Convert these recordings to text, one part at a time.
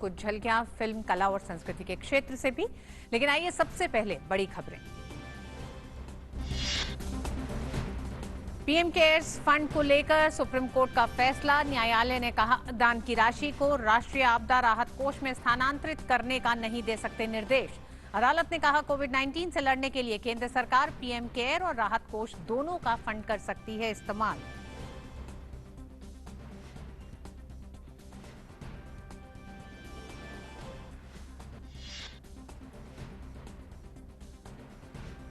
कुछ झलकियां फिल्म, कला और संस्कृति के क्षेत्र से भी। लेकिन आइए सबसे पहले बड़ी खबरें। पीएम केयर्स फंड को लेकर सुप्रीम कोर्ट का फैसला। न्यायालय ने कहा, दान की राशि को राष्ट्रीय आपदा राहत कोष में स्थानांतरित करने का नहीं दे सकते निर्देश। अदालत ने कहा, कोविड-19 से लड़ने के लिए केंद्र सरकार पीएम केयर और राहत कोष दोनों का फंड कर सकती है इस्तेमाल।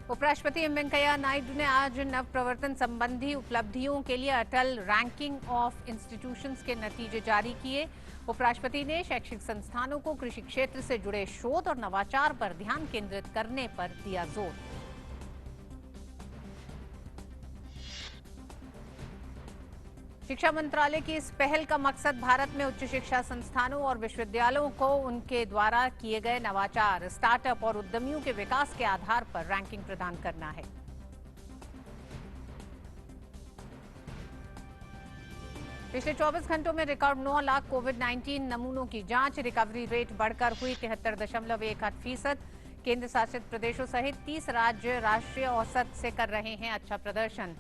उपराष्ट्रपति एम वेंकैया नायडू ने आज नवप्रवर्तन संबंधी उपलब्धियों के लिए अटल रैंकिंग ऑफ इंस्टीट्यूशंस के नतीजे जारी किए। उपराष्ट्रपति ने शैक्षिक संस्थानों को कृषि क्षेत्र से जुड़े शोध और नवाचार पर ध्यान केंद्रित करने पर दिया जोर। शिक्षा मंत्रालय की इस पहल का मकसद भारत में उच्च शिक्षा संस्थानों और विश्वविद्यालयों को उनके द्वारा किए गए नवाचार, स्टार्टअप और उद्यमियों के विकास के आधार पर रैंकिंग प्रदान करना है। पिछले 24 घंटों में रिकॉर्ड 9 लाख कोविड-19 नमूनों की जांच। रिकवरी रेट बढ़कर हुई 73.18%। केंद्र शासित प्रदेशों सहित 30 राज्य राष्ट्रीय औसत से कर रहे हैं अच्छा प्रदर्शन।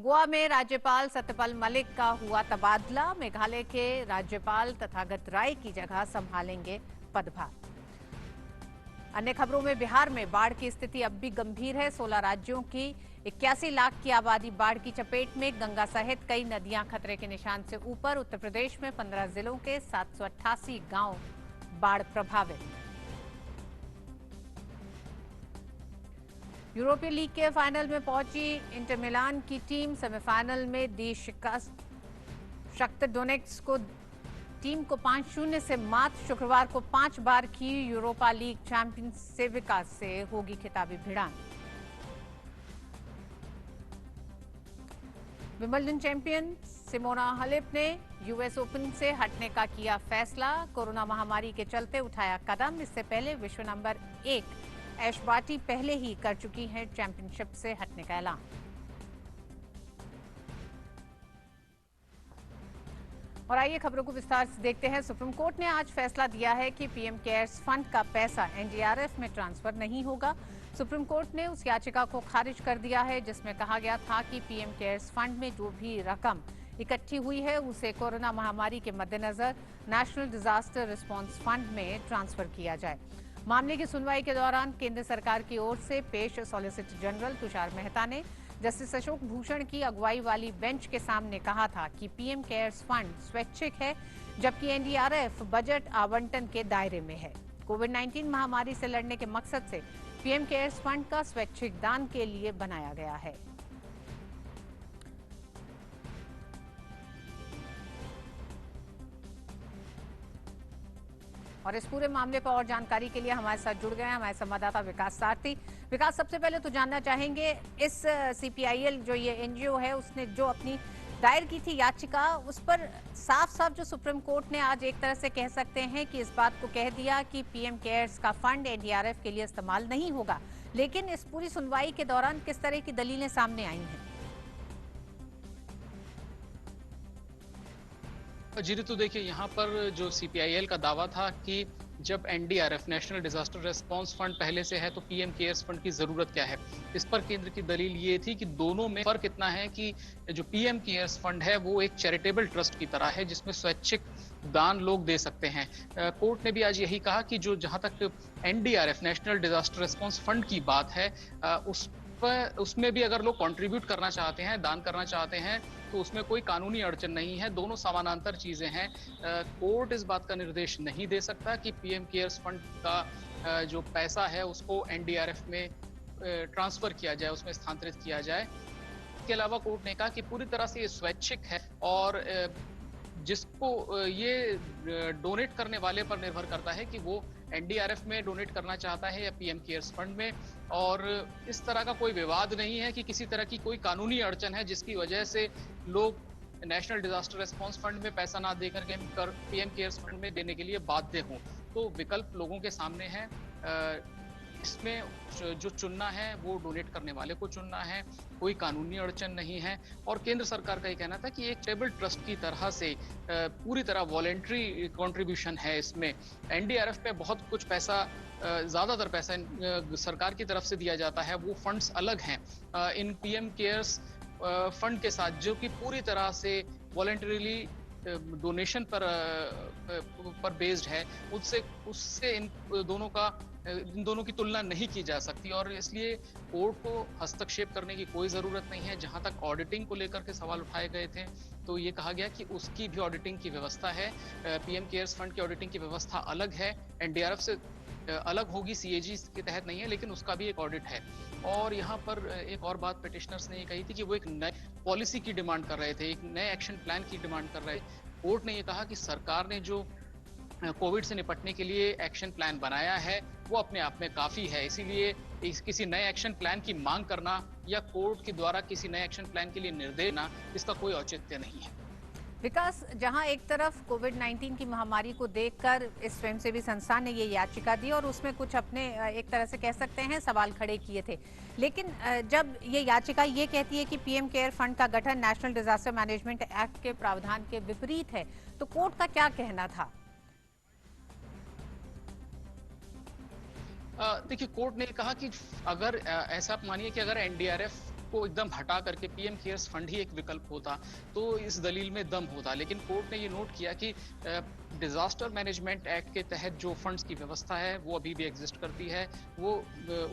गोवा में राज्यपाल सत्यपाल मलिक का हुआ तबादला। मेघालय के राज्यपाल तथागत राय की जगह संभालेंगे पदभार। अन्य खबरों में बिहार में बाढ़ की स्थिति अब भी गंभीर है। 16 राज्यों की 81 लाख की आबादी बाढ़ की चपेट में। गंगा सहित कई नदियां खतरे के निशान से ऊपर। उत्तर प्रदेश में 15 जिलों के 788 गांव बाढ़ प्रभावित। यूरोपीय लीग के फाइनल में पहुंची इंटर मिलान की टीम। सेमीफाइनल में दी शिकस्त। शख्तर डोनेट्स्क को टीम को 5-0 से मात। शुक्रवार को 5 बार की यूरोपा लीग चैंपियन सेविका से होगी खिताबी भिड़ान। विंबलडन चैंपियन सिमोना हालेप ने यूएस ओपन से हटने का किया फैसला। कोरोना महामारी के चलते उठाया कदम। इससे पहले विश्व नंबर 1 ऐश बार्टी पहले ही कर चुकी हैं चैंपियनशिप से हटने का ऐलान। और आइए खबरों को विस्तार से देखते हैं। सुप्रीम कोर्ट ने आज फैसला दिया है कि पीएम केयर्स फंड का पैसा एनडीआरएफ में ट्रांसफर नहीं होगा। सुप्रीम कोर्ट ने उस याचिका को खारिज कर दिया है जिसमें कहा गया था कि पीएम केयर्स फंड में जो भी रकम इकट्ठी हुई है उसे कोरोना महामारी के मद्देनजर नेशनल डिजास्टर रिस्पांस फंड में ट्रांसफर किया जाए। मामले की सुनवाई के दौरान केंद्र सरकार की ओर से पेश सॉलिसिटर जनरल तुषार मेहता ने जस्टिस अशोक भूषण की अगुवाई वाली बेंच के सामने कहा था कि पीएम केयर्स फंड स्वैच्छिक है, जबकि एनडीआरएफ बजट आवंटन के दायरे में है। कोविड-19 महामारी से लड़ने के मकसद से पीएम केयर्स फंड का स्वैच्छिक दान के लिए बनाया गया है। और इस पूरे मामले पर और जानकारी के लिए हमारे साथ जुड़ गए हैं हमारे संवाददाता विकास सारथी। विकास, सबसे पहले तो जानना चाहेंगे, इस सीपीआईएल जो ये एनजीओ है उसने जो अपनी दायर की थी याचिका, उस पर साफ साफ जो सुप्रीम कोर्ट ने आज एक तरह से कह सकते हैं कि इस बात को कह दिया कि पीएम केयर्स का फंड एनडीआरएफ के लिए इस्तेमाल नहीं होगा। लेकिन इस पूरी सुनवाई के दौरान किस तरह की दलीलें सामने आई हैं? जी तो देखिए, यहाँ पर जो सीपीआईएल का दावा था कि जब NDRF national disaster response fund पहले से है तो पीएम केयर्स फंड की जरूरत क्या है। इस पर केंद्र की दलील ये थी कि दोनों में फर्क इतना है कि जो पीएम केयर्स फंड है वो एक चैरिटेबल ट्रस्ट की तरह है जिसमें स्वैच्छिक दान लोग दे सकते हैं। कोर्ट ने भी आज यही कहा कि जो जहां तक NDRF national disaster response fund की बात है उसमें भी अगर लोग कंट्रीब्यूट करना चाहते हैं, दान करना चाहते हैं, तो उसमें कोई कानूनी अड़चन नहीं है। दोनों समानांतर चीजें हैं। कोर्ट इस बात का निर्देश नहीं दे सकता कि पीएम केयर्स फंड का जो पैसा है उसको एनडीआरएफ में ट्रांसफर किया जाए, उसमें स्थानांतरित किया जाए। इसके अलावा कोर्ट ने कहा कि पूरी तरह से ये स्वैच्छिक है और जिसको ये डोनेट करने वाले पर निर्भर करता है कि वो एनडीआरएफ में डोनेट करना चाहता है या पीएम केयर्स फंड में। और इस तरह का कोई विवाद नहीं है कि किसी तरह की कोई कानूनी अड़चन है जिसकी वजह से लोग नेशनल डिजास्टर रिस्पांस फंड में पैसा ना देकर के पीएम केयर्स फंड में देने के लिए बाध्य हों। तो विकल्प लोगों के सामने है। इसमें जो चुनना है वो डोनेट करने वाले को चुनना है, कोई कानूनी अड़चन नहीं है। और केंद्र सरकार का ये कहना था कि एक चैरिटेबल ट्रस्ट की तरह से पूरी तरह वॉलेंट्री कंट्रीब्यूशन है इसमें। एनडीआरएफ पे बहुत कुछ पैसा, ज्यादातर पैसा सरकार की तरफ से दिया जाता है, वो फंड्स अलग हैं इन पीएम केयर्स फंड के साथ, जो कि पूरी तरह से वॉलेंटरीली डोनेशन पर बेस्ड है। उससे उससे इन दोनों की तुलना नहीं की जा सकती और इसलिए कोर्ट को हस्तक्षेप करने की कोई जरूरत नहीं है। जहां तक ऑडिटिंग को लेकर के सवाल उठाए गए थे तो ये कहा गया कि उसकी भी ऑडिटिंग की व्यवस्था है। पीएम केयर्स फंड की ऑडिटिंग की व्यवस्था अलग है, एनडीआरएफ से अलग होगी, सीएजी के तहत नहीं है, लेकिन उसका भी एक ऑडिट है। और यहाँ पर एक और बात पिटिशनर्स ने ये कही थी कि वो एक नई पॉलिसी की डिमांड कर रहे थे, एक नए एक्शन प्लान की डिमांड कर रहे थे। कोर्ट ने ये कहा कि सरकार ने जो कोविड से निपटने के लिए एक्शन प्लान बनाया है वो अपने आप में काफी है, इसीलिए किसी नए एक्शन प्लान की मांग करना या कोर्ट के द्वारा किसी नए एक्शन प्लान के लिए निर्देश देना, इसका कोई औचित्य नहीं है। विकास, जहां एक तरफ कोविड-19 की महामारी को देखकर इस स्वयंसेवी संस्थान ने ये याचिका दी और उसमें कुछ अपने एक तरह से कह सकते हैं सवाल खड़े किए थे, लेकिन जब ये याचिका ये कहती है कि पीएम केयर फंड का गठन नेशनल डिजास्टर मैनेजमेंट एक्ट के प्रावधान के विपरीत है, तो कोर्ट का क्या कहना था? देखिए, कोर्ट ने कहा कि अगर ऐसा आप मानिए कि अगर एनडीआरएफ को एकदम हटा करके पीएम केयर्स फंड ही एक विकल्प होता तो इस दलील में दम होता, लेकिन कोर्ट ने ये नोट किया कि डिजास्टर मैनेजमेंट एक्ट के तहत जो फंड्स की व्यवस्था है वो अभी भी एग्जिस्ट करती है, वो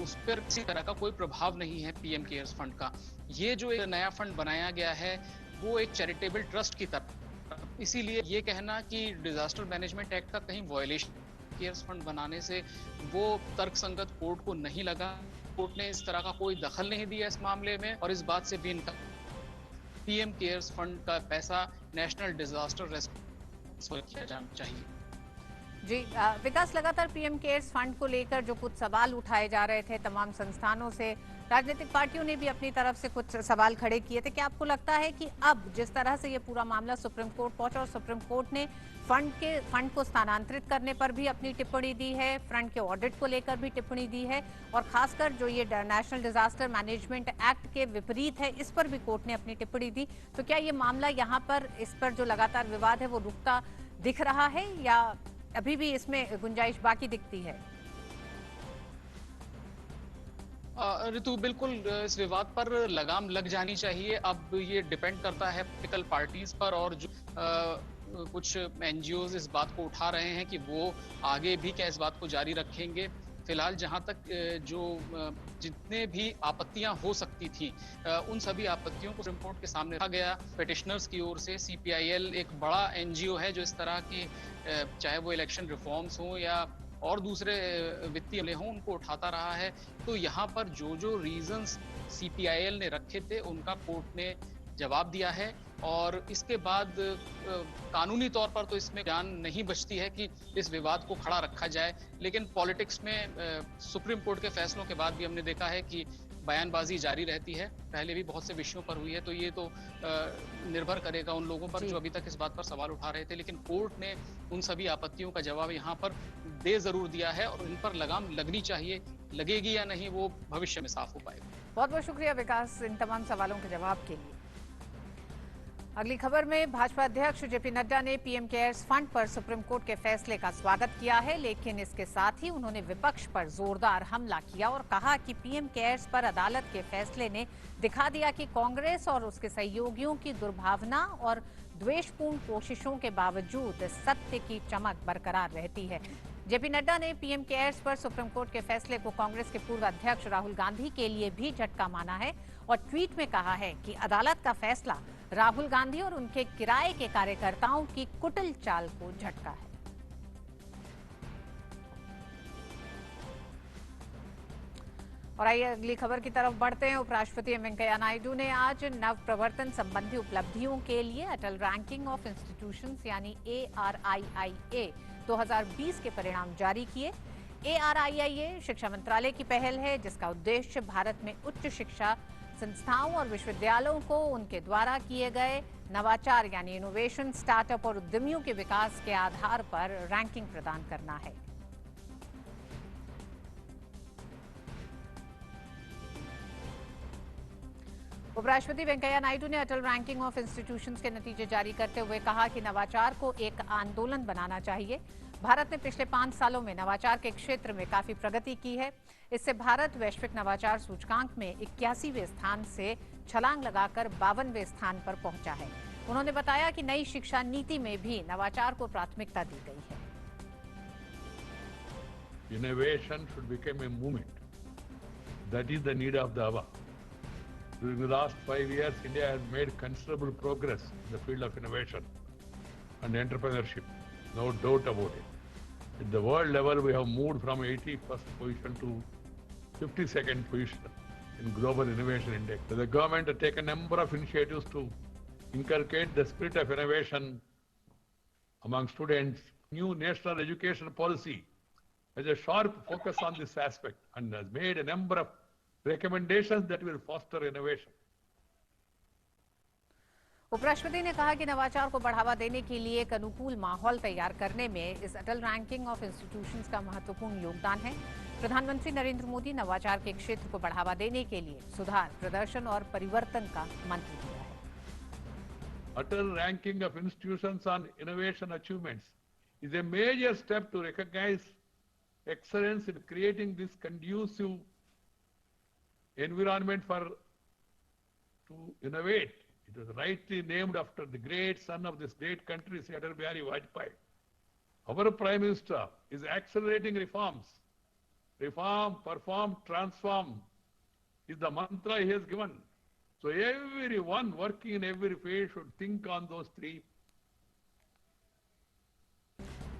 उस पर किसी तरह का कोई प्रभाव नहीं है पीएम केयर्स फंड का। ये जो एक नया फंड बनाया गया है वो एक चैरिटेबल ट्रस्ट की तरह, इसीलिए ये कहना कि डिजास्टर मैनेजमेंट एक्ट का कहीं वायलेशन केयर्स फंड बनाने से वो तर्कसंगत कोर्ट को नहीं लगा। कोर्ट ने इस तरह का कोई दखल नहीं दिया इस मामले में और इस बात से भी इनका पीएम केयर्स फंड का पैसा नेशनल डिजास्टर रेस्पॉन्स किया जाना चाहिए। जी विकास, लगातार पीएम केयर्स फंड को लेकर जो कुछ सवाल उठाए जा रहे थे तमाम संस्थानों से, राजनीतिक पार्टियों ने भी अपनी तरफ से कुछ सवाल खड़े किए थे। क्या आपको लगता है कि अब जिस तरह से ये पूरा मामला सुप्रीम कोर्ट पहुंचा और सुप्रीम कोर्ट ने फंड को स्थानांतरित करने पर भी अपनी टिप्पणी दी है, फंड के ऑडिट को लेकर भी टिप्पणी दी है और खासकर जो ये नेशनल डिजास्टर मैनेजमेंट एक्ट के विपरीत है इस पर भी कोर्ट ने अपनी टिप्पणी दी, तो क्या ये मामला यहाँ पर इस पर जो लगातार विवाद है वो रुकता दिख रहा है या अभी भी इसमें गुंजाइश बाकी दिखती है? ऋतु, बिल्कुल इस विवाद पर लगाम लग जानी चाहिए। अब ये डिपेंड करता है पॉलिटिकल पार्टीज पर और जो कुछ एनजीओज इस बात को उठा रहे हैं कि वो आगे भी क्या इस बात को जारी रखेंगे। फिलहाल जहां तक जो जितने भी आपत्तियां हो सकती थी उन सभी आपत्तियों को सुप्रीम कोर्ट के सामने रखा गया। पिटिशनर्स की ओर से सीपीआईएल एक बड़ा एनजीओ है जो इस तरह की चाहे वो इलेक्शन रिफॉर्म्स हो या और दूसरे वित्तीय मामले हों उनको उठाता रहा है। तो यहाँ पर जो जो रीजंस सीपीआईएल ने रखे थे उनका कोर्ट ने जवाब दिया है और इसके बाद कानूनी तौर पर तो इसमें जान नहीं बचती है कि इस विवाद को खड़ा रखा जाए, लेकिन पॉलिटिक्स में सुप्रीम कोर्ट के फैसलों के बाद भी हमने देखा है कि बयानबाजी जारी रहती है। पहले भी बहुत से विषयों पर हुई है, तो ये तो निर्भर करेगा उन लोगों पर जो अभी तक इस बात पर सवाल उठा रहे थे, लेकिन कोर्ट ने उन सभी आपत्तियों का जवाब यहाँ पर दे जरूर दिया है और इन पर लगाम लगनी चाहिए। लगेगी या नहीं वो भविष्य में साफ हो पाएगा। बहुत बहुत शुक्रिया विकास इन तमाम सवालों के जवाब के लिए। अगली खबर में भाजपा अध्यक्ष जेपी नड्डा ने पीएम केयर्स फंड पर सुप्रीम कोर्ट के फैसले का स्वागत किया है, लेकिन इसके साथ ही उन्होंने विपक्ष पर जोरदार हमला किया और कहा कि पीएम केयर्स पर अदालत के फैसले ने दिखा दिया कि कांग्रेस और उसके सहयोगियों की दुर्भावना और द्वेषपूर्ण कोशिशों के बावजूद सत्य की चमक बरकरार रहती है। जेपी नड्डा ने पीएम केयर्स पर सुप्रीम कोर्ट के फैसले को कांग्रेस के पूर्व अध्यक्ष राहुल गांधी के लिए भी झटका माना है और ट्वीट में कहा है कि अदालत का फैसला राहुल गांधी और उनके किराए के कार्यकर्ताओं की कुटिल चाल को झटका है। और आइए अगली खबर की तरफ बढ़ते हैं। उपराष्ट्रपति एम वेंकैया नायडू ने आज नव प्रवर्तन संबंधी उपलब्धियों के लिए अटल रैंकिंग ऑफ इंस्टीट्यूशंस यानी ARIIA 2020 के परिणाम जारी किए। ARIIA शिक्षा मंत्रालय की पहल है जिसका उद्देश्य भारत में उच्च शिक्षा संस्थाओं और विश्वविद्यालयों को उनके द्वारा किए गए नवाचार यानी इनोवेशन, स्टार्टअप और उद्यमियों के विकास के आधार पर रैंकिंग प्रदान करना है। उपराष्ट्रपति वेंकैया नायडू ने अटल रैंकिंग ऑफ इंस्टीट्यूशंस के नतीजे जारी करते हुए कहा कि नवाचार को एक आंदोलन बनाना चाहिए। भारत ने पिछले 5 सालों में नवाचार के क्षेत्र में काफी प्रगति की है। इससे भारत वैश्विक नवाचार सूचकांक में 81वें स्थान से छलांग लगाकर 52वें स्थान पर पहुंचा है। उन्होंने बताया कि नई शिक्षा नीति में भी नवाचार को प्राथमिकता दी गई है। Innovation should become a movement. That is the need of the hour. During the last 5 years, India has made considerable progress in the field of innovation and entrepreneurship. No doubt about it. At the world level, we have moved from 81st position to 52nd position in Global Innovation Index. The government has taken a number of initiatives to inculcate the spirit of innovation among students. New national education policy has a sharp focus on this aspect and has made a number of recommendations that will foster innovation. उपराष्ट्रपति ने कहा कि नवाचार को बढ़ावा देने के लिए एक अनुकूल माहौल तैयार करने में इस अटल रैंकिंग ऑफ इंस्टीट्यूशंस का महत्वपूर्ण योगदान है। प्रधानमंत्री नरेंद्र मोदी नवाचार के क्षेत्र को बढ़ावा देने के लिए सुधार, प्रदर्शन और परिवर्तन का मंत्र दिया है। Atal ranking of institutions on innovation achievements is a major step to recognize excellence in creating this conducive environment to innovate. It was rightly named after the great son of this great country, Sri Atal Bihari Vajpayee. Our Prime Minister is accelerating reforms. Reform, perform, transform is the mantra he has given. So everyone working in every field should think on those three.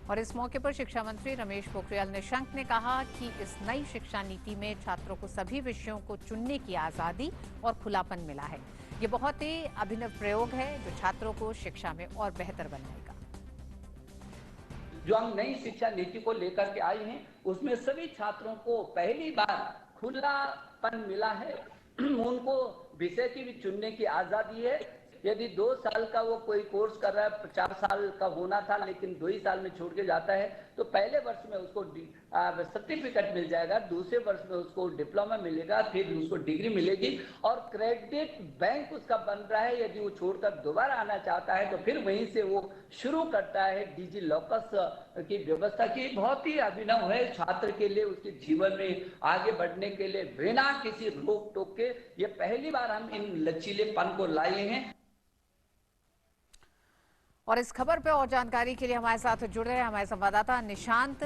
और इस मौके पर शिक्षा मंत्री रमेश पोखरियाल निशंक ने कहा कि इस नई शिक्षा नीति में छात्रों को सभी विषयों को चुनने की आजादी और खुलापन मिला है। ये बहुत ही अभिनव प्रयोग है जो छात्रों को शिक्षा में और बेहतर बनाएगा। जो हम नई शिक्षा नीति को लेकर के आए हैं उसमें सभी छात्रों को पहली बार खुलापन मिला है। उनको विषय की भी चुनने की आजादी है। यदि 2 साल का वो कोई कोर्स कर रहा है, 4 साल का होना था लेकिन 2 ही साल में छोड़ के जाता है, तो पहले वर्ष में उसको सर्टिफिकेट मिल जाएगा, दूसरे वर्ष में उसको डिप्लोमा मिलेगा, फिर उसको डिग्री मिलेगी और क्रेडिट बैंक उसका बन रहा है। यदि वो छोड़कर दोबारा आना चाहता है तो फिर वहीं से वो शुरू करता है। डिजी लॉकर्स की व्यवस्था की बहुत ही अभिनव है छात्र के लिए, उसके जीवन में आगे बढ़ने के लिए बिना किसी रोक टोक के। ये पहली बार हम इन लचीलेपन को लाए हैं। और इस खबर पे और जानकारी के लिए हमारे साथ जुड़ रहे हैं हमारे संवाददाता निशांत,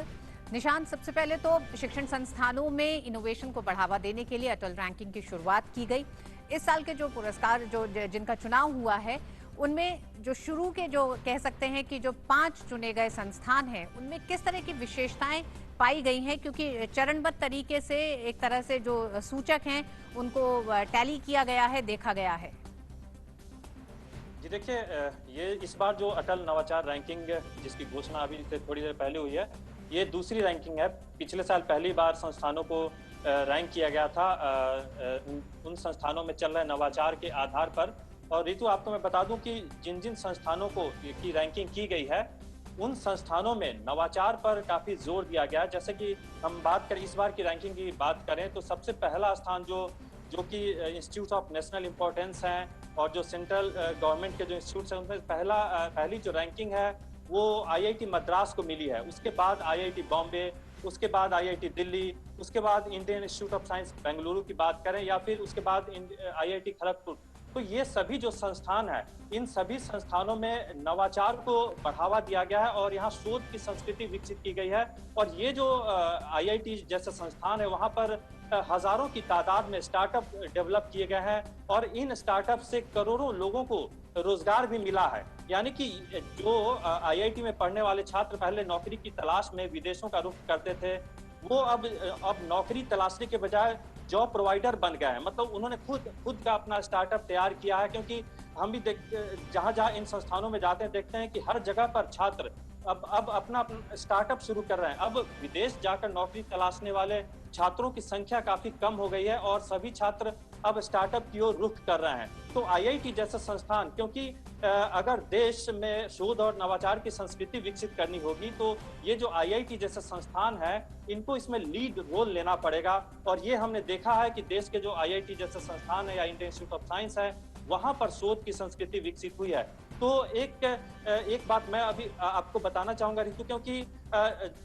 सबसे पहले तो शिक्षण संस्थानों में इनोवेशन को बढ़ावा देने के लिए अटल रैंकिंग की शुरुआत की गई। इस साल के जो पुरस्कार जिनका चुनाव हुआ है उनमें जो शुरू के जो कह सकते हैं कि जो 5 चुने गए संस्थान हैं उनमें किस तरह की विशेषताएं पाई गई हैं, क्योंकि चरणबद्ध तरीके से एक तरह से जो सूचक हैं उनको टैली किया गया है, देखा गया है। जी देखिए, ये इस बार जो अटल नवाचार रैंकिंग जिसकी घोषणा अभी से थोड़ी देर पहले हुई है, ये दूसरी रैंकिंग है। पिछले साल पहली बार संस्थानों को रैंक किया गया था उन संस्थानों में चल रहे नवाचार के आधार पर। और ऋतु, आपको मैं बता दूं कि जिन जिन संस्थानों की रैंकिंग की गई है उन संस्थानों में नवाचार पर काफी जोर दिया गया। जैसे कि हम बात करें, इस बार की रैंकिंग की बात करें तो सबसे पहला स्थान जो कि इंस्टीट्यूट ऑफ नेशनल इम्पोर्टेंस हैं और जो सेंट्रल गवर्नमेंट के जो इंस्टीट्यूट्स हैं उनमें पहली जो रैंकिंग है वो आईआईटी मद्रास को मिली है। उसके बाद आईआईटी बॉम्बे, उसके बाद आईआईटी दिल्ली, उसके बाद Indian institute of science Bengaluru की बात करें या फिर उसके बाद आईआईटी खड़गपुर। तो ये सभी जो संस्थान है, इन सभी संस्थानों में नवाचार को बढ़ावा दिया गया है और यहाँ शोध की संस्कृति विकसित की गई है। और ये जो आईआईटी जैसे संस्थान है वहाँ पर हजारों की तादाद में स्टार्टअप डेवलप किए गए हैं और इन स्टार्टअप से करोड़ों लोगों को रोजगार भी मिला है। यानी कि जो आईआईटी में पढ़ने वाले छात्र पहले नौकरी की तलाश में विदेशों का रुख करते थे, वो अब नौकरी तलाशने के बजाय जॉब प्रोवाइडर बन गए हैं। मतलब उन्होंने खुद का अपना स्टार्टअप तैयार किया है, क्योंकि हम भी जहाँ इन संस्थानों में जाते हैं देखते हैं कि हर जगह पर छात्र अब अपना स्टार्टअप शुरू कर रहे हैं। अब विदेश जाकर नौकरी तलाशने वाले छात्रों की संख्या काफी कम हो गई है और सभी छात्र अब स्टार्टअप की ओर रुख कर रहे हैं। तो आईआईटी जैसा संस्थान, क्योंकि अगर देश में शोध और नवाचार की संस्कृति विकसित करनी होगी तो ये जो आईआईटी जैसा संस्थान है इनको इसमें लीड रोल लेना पड़ेगा। और ये हमने देखा है कि देश के जो आईआईटी जैसा संस्थान है या इंडियन इंस्टीट्यूट ऑफ साइंस है, वहां पर शोध की संस्कृति विकसित हुई है। तो एक बात मैं अभी आपको बताना चाहूंगा ऋतु, क्योंकि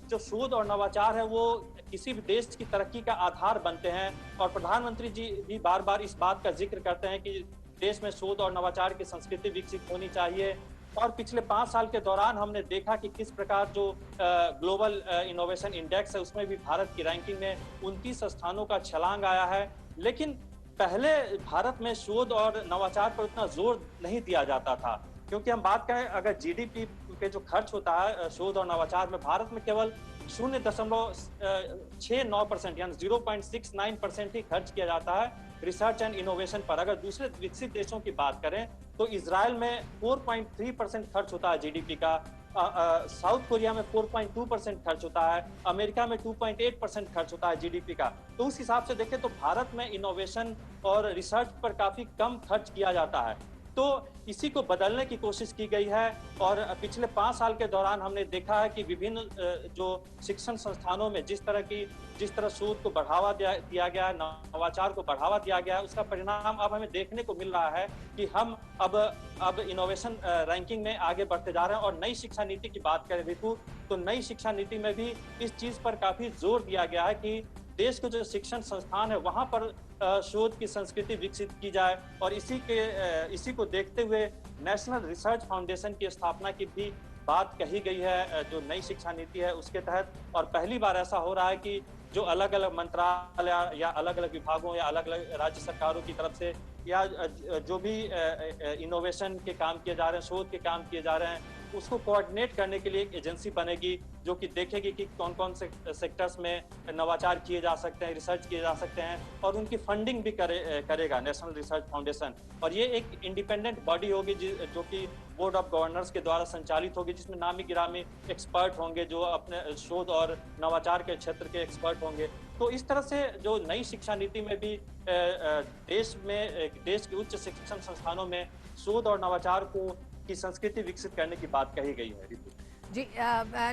जो शोध और नवाचार है वो किसी भी देश की तरक्की का आधार बनते हैं। और प्रधानमंत्री जी भी बार बार इस बात का जिक्र करते हैं कि देश में शोध और नवाचार की संस्कृति विकसित होनी चाहिए। और पिछले 5 साल के दौरान हमने देखा कि किस प्रकार जो ग्लोबल इनोवेशन इंडेक्स है उसमें भी भारत की रैंकिंग में 29 स्थानों का छलांग आया है। लेकिन पहले भारत में शोध और नवाचार पर उतना जोर नहीं दिया जाता था, क्योंकि हम बात करें अगर जीडीपी पे जो खर्च होता है शोध और नवाचार में, भारत में केवल 0.69% यानी 0.69% ही खर्च किया जाता है रिसर्च एंड इनोवेशन पर। अगर दूसरे विकसित देशों की बात करें तो इजराइल में 4.3% खर्च होता है जीडीपी का, साउथ कोरिया में 4.2% खर्च होता है, अमेरिका में 2.8% खर्च होता है जीडीपी का। तो उस हिसाब से देखें तो भारत में इनोवेशन और रिसर्च पर काफी कम खर्च किया जाता है। तो इसी को बदलने की कोशिश की गई है। और पिछले 5 साल के दौरान हमने देखा है कि विभिन्न जो शिक्षण संस्थानों में जिस तरह शोध को बढ़ावा दिया गया है, नवाचार को बढ़ावा दिया गया है, उसका परिणाम अब हमें देखने को मिल रहा है कि हम अब इनोवेशन रैंकिंग में आगे बढ़ते जा रहे हैं। और नई शिक्षा नीति की बात करें ऋतु, तो नई शिक्षा नीति में भी इस चीज पर काफी जोर दिया गया है कि देश के जो शिक्षण संस्थान है वहां पर शोध की संस्कृति विकसित की जाए। और इसी को देखते हुए नेशनल रिसर्च फाउंडेशन की स्थापना की भी बात कही गई है जो नई शिक्षा नीति है उसके तहत। और पहली बार ऐसा हो रहा है कि जो अलग अलग मंत्रालय या अलग अलग विभागों या अलग अलग राज्य सरकारों की तरफ से या जो भी इनोवेशन के काम किए जा रहे हैं, शोध के काम किए जा रहे हैं, उसको कोऑर्डिनेट करने के लिए एक एजेंसी बनेगी जो कि देखेगी कि कौन कौन से सेक्टर्स में नवाचार किए जा सकते हैं, रिसर्च किए जा सकते हैं, और उनकी फंडिंग भी करेगा नेशनल रिसर्च फाउंडेशन। और ये एक इंडिपेंडेंट बॉडी होगी जो कि बोर्ड ऑफ गवर्नर्स के द्वारा संचालित होगी, जिसमें नामी गिरामी एक्सपर्ट होंगे जो अपने शोध और नवाचार के क्षेत्र के एक्सपर्ट होंगे। तो इस तरह से जो नई शिक्षा नीति में भी देश के उच्च शिक्षण संस्थानों में शोध और नवाचार की संस्कृति विकसित करने की बात कही गई है। जी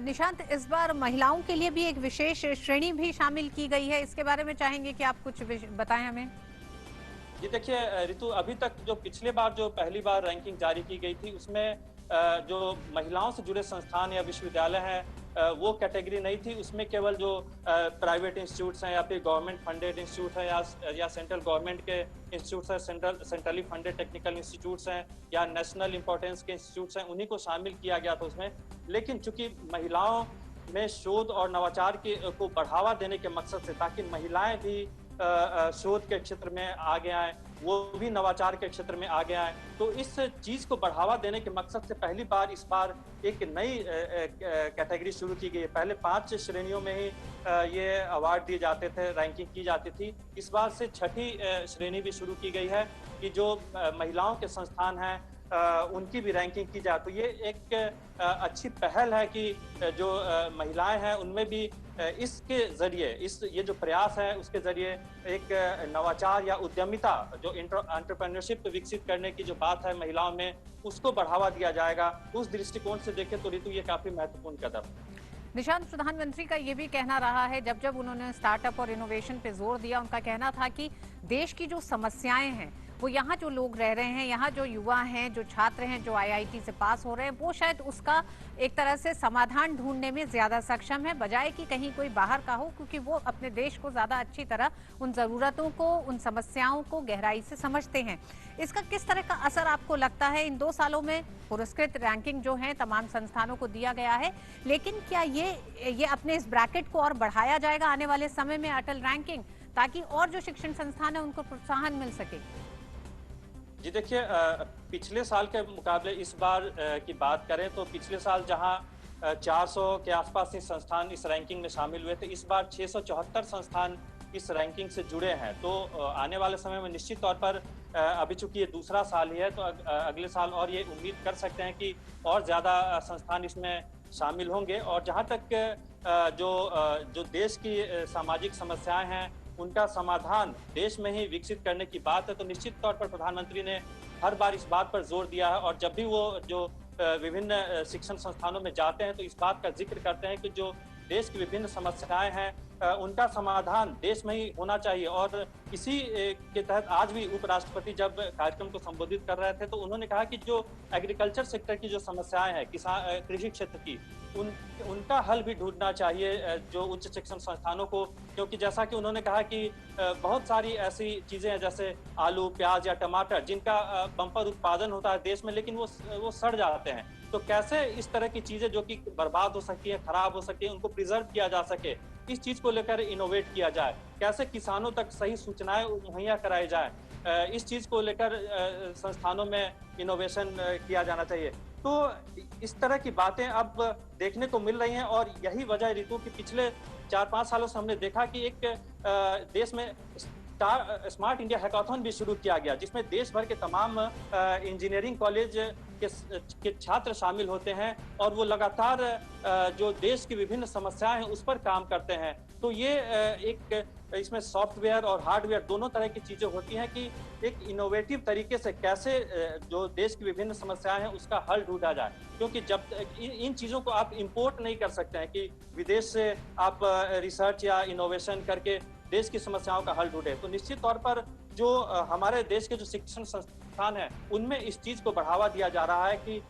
निशांत, इस बार महिलाओं के लिए भी एक विशेष श्रेणी भी शामिल की गई है, इसके बारे में चाहेंगे कि आप कुछ बताएं हमें। जी देखिए ऋतु, अभी तक जो पिछले बार जो पहली बार रैंकिंग जारी की गई थी उसमें जो महिलाओं से जुड़े संस्थान या विश्वविद्यालय हैं वो कैटेगरी नहीं थी। उसमें केवल जो प्राइवेट इंस्टीट्यूट्स हैं या फिर गवर्नमेंट फंडेड इंस्टीट्यूट है या सेंट्रल गवर्नमेंट के इंस्टीट्यूट्स हैं, सेंट्रली फंडेड टेक्निकल इंस्टीट्यूट्स हैं या नेशनल इंपॉर्टेंस के इंस्टीट्यूट्स हैं, उन्हीं को शामिल किया गया था उसमें। लेकिन चूंकि महिलाओं में शोध और नवाचार को बढ़ावा देने के मकसद से, ताकि महिलाएं भी शोध के क्षेत्र में आगे आए, वो भी नवाचार के क्षेत्र में आगे आए, तो इस चीज को बढ़ावा देने के मकसद से पहली बार इस बार एक नई कैटेगरी शुरू की गई है। पहले 5 श्रेणियों में ही ये अवार्ड दिए जाते थे, रैंकिंग की जाती थी। इस बार से 6ठी श्रेणी भी शुरू की गई है कि जो महिलाओं के संस्थान हैं उनकी भी रैंकिंग की जाए। तो ये एक अच्छी पहल है कि जो महिलाएं हैं उनमें भी इसके जरिए ये जो प्रयास है उसके जरिए एक नवाचार या उद्यमिता, जो एंटरप्रेन्योरशिप विकसित करने की जो बात है महिलाओं में, उसको बढ़ावा दिया जाएगा। उस दृष्टिकोण से देखें तो ऋतु ये काफी महत्वपूर्ण कदम है। निशांत, प्रधानमंत्री का ये भी कहना रहा है, जब उन्होंने स्टार्टअप और इनोवेशन पे जोर दिया, उनका कहना था कि देश की जो समस्याएं हैं वो यहाँ जो लोग रह रहे हैं, यहाँ जो युवा हैं, जो छात्र हैं, जो आईआईटी से पास हो रहे हैं, वो शायद उसका एक तरह से समाधान ढूंढने में ज्यादा सक्षम है, बजाय कि कहीं कोई बाहर का हो, क्योंकि वो अपने देश को ज्यादा अच्छी तरह उन जरूरतों को, उन समस्याओं को गहराई से समझते हैं। इसका किस तरह का असर आपको लगता है? इन 2 सालों में पुरस्कृत रैंकिंग जो है तमाम संस्थानों को दिया गया है, लेकिन क्या ये अपने इस ब्रैकेट को और बढ़ाया जाएगा आने वाले समय में, अटल रैंकिंग, ताकि और जो शिक्षण संस्थान है उनको प्रोत्साहन मिल सके? जी देखिए, पिछले साल के मुकाबले इस बार की बात करें तो पिछले साल जहां 400 के आसपास ही संस्थान इस रैंकिंग में शामिल हुए थे, इस बार 674 संस्थान इस रैंकिंग से जुड़े हैं। तो आने वाले समय में निश्चित तौर पर अभी चूंकि ये दूसरा साल ही है तो अगले साल और ये उम्मीद कर सकते हैं कि और ज़्यादा संस्थान इसमें शामिल होंगे। और जहाँ तक जो देश की सामाजिक समस्याएं हैं उनका समाधान देश में ही विकसित करने की बात है, तो निश्चित तौर पर प्रधानमंत्री ने हर बार इस बात पर जोर दिया है। और जब भी वो जो विभिन्न शिक्षण संस्थानों में जाते हैं तो इस बात का जिक्र करते हैं कि जो देश की विभिन्न समस्याएं हैं उनका समाधान देश में ही होना चाहिए। और इसी के तहत आज भी उपराष्ट्रपति जब कार्यक्रम को संबोधित कर रहे थे तो उन्होंने कहा कि जो एग्रीकल्चर सेक्टर की जो समस्याएं हैं, किसान कृषि क्षेत्र की, उनका हल भी ढूंढना चाहिए जो उच्च शिक्षण संस्थानों को, क्योंकि जैसा कि उन्होंने कहा कि बहुत सारी ऐसी चीजें हैं जैसे आलू, प्याज या टमाटर जिनका बम्पर उत्पादन होता है देश में, लेकिन वो सड़ जाते हैं। तो कैसे इस तरह की चीजें जो कि बर्बाद हो सकती है, खराब हो सकती है, उनको प्रिजर्व किया जा सके, इस चीज को लेकर इनोवेट किया जाए। कैसे किसानों तक सही सूचनाएं मुहैया कराई जाए, इस चीज को लेकर संस्थानों में इनोवेशन किया जाना चाहिए। तो इस तरह की बातें अब देखने को मिल रही हैं और यही वजह है ऋतु कि पिछले 4-5 सालों से हमने देखा कि एक देश में स्मार्ट इंडिया हैकाथॉन भी शुरू किया गया, जिसमें देश भर के तमाम इंजीनियरिंग कॉलेज के छात्र शामिल होते हैं और वो लगातार जो देश की विभिन्न समस्याएं हैं उस पर काम करते हैं। तो ये एक इसमें सॉफ्टवेयर और हार्डवेयर दोनों तरह की चीजें होती हैं कि एक इनोवेटिव तरीके से कैसे जो देश की विभिन्न समस्याएं हैं उसका हल ढूंढा जाए, क्योंकि जब इन चीजों को आप इंपोर्ट नहीं कर सकते हैं कि विदेश से आप रिसर्च या इनोवेशन करके देश की समस्याओं का हल ढूंढे। तो निश्चित तौर पर जो हमारे देश के जो शिक्षण संस्थान हैं उनमें इस चीज को बढ़ावा दिया जा रहा है कि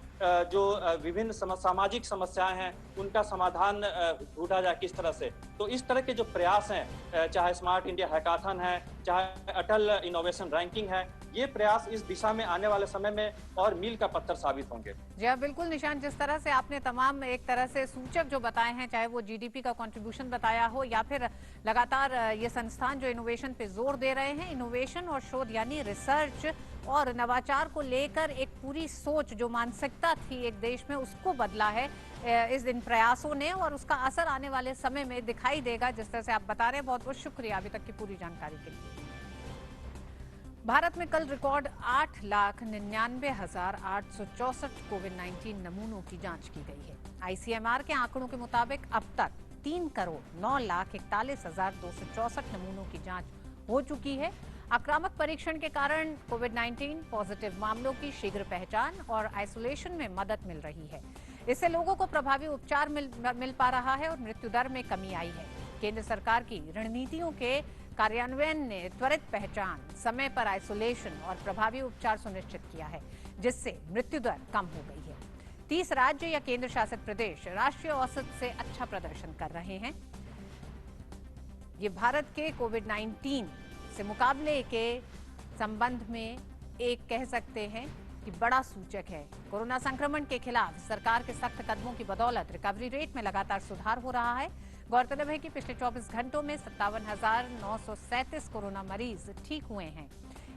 जो विभिन्न सामाजिक समस्याएं हैं उनका समाधान ढूंढा जाए किस तरह से। तो इस तरह के जो प्रयास हैं, चाहे स्मार्ट इंडिया हैकाथॉन है, चाहे अटल इनोवेशन रैंकिंग है, ये प्रयास इस दिशा में आने वाले समय में और मील का पत्थर साबित होंगे। जी हाँ, बिल्कुल निशान, जिस तरह से आपने तमाम एक तरह से सूचक जो बताए हैं, चाहे वो जीडीपी का कंट्रीब्यूशन बताया हो या फिर लगातार ये संस्थान जो इनोवेशन पे जोर दे रहे हैं, इनोवेशन और शोध यानी रिसर्च और नवाचार को लेकर एक पूरी सोच जो मानसिकता थी एक देश में, उसको बदला है इस इन प्रयासों ने और उसका असर आने वाले समय में दिखाई देगा, जिस तरह से आप बता रहे हैं। बहुत बहुत शुक्रिया अभी तक की पूरी जानकारी के लिए। भारत में कल रिकॉर्ड 8,99,864 कोविड-19 नमूनों की जांच की गई है। आईसीएमआर के आंकड़ों के मुताबिक अब तक 3,09,41,264 नमूनों की जांच हो चुकी है। आक्रामक परीक्षण के कारण कोविड-19 पॉजिटिव मामलों की शीघ्र पहचान और आइसोलेशन में मदद मिल रही है। इससे लोगों को प्रभावी उपचार मिल पा रहा है और मृत्यु दर में कमी आई है। केंद्र सरकार की रणनीतियों के कार्यान्वयन ने त्वरित पहचान, समय पर आइसोलेशन और प्रभावी उपचार सुनिश्चित किया है, जिससे मृत्यु दर कम हो गई है। 30 राज्य या केंद्र शासित प्रदेश राष्ट्रीय औसत से अच्छा प्रदर्शन कर रहे हैं। ये भारत के कोविड-19 से मुकाबले के संबंध में एक कह सकते हैं कि बड़ा सूचक है। कोरोना संक्रमण के खिलाफ सरकार के सख्त कदमों की बदौलत रिकवरी रेट में लगातार सुधार हो रहा है। गौरतलब है कि पिछले 24 घंटों में 57,937 कोरोना मरीज ठीक हुए हैं।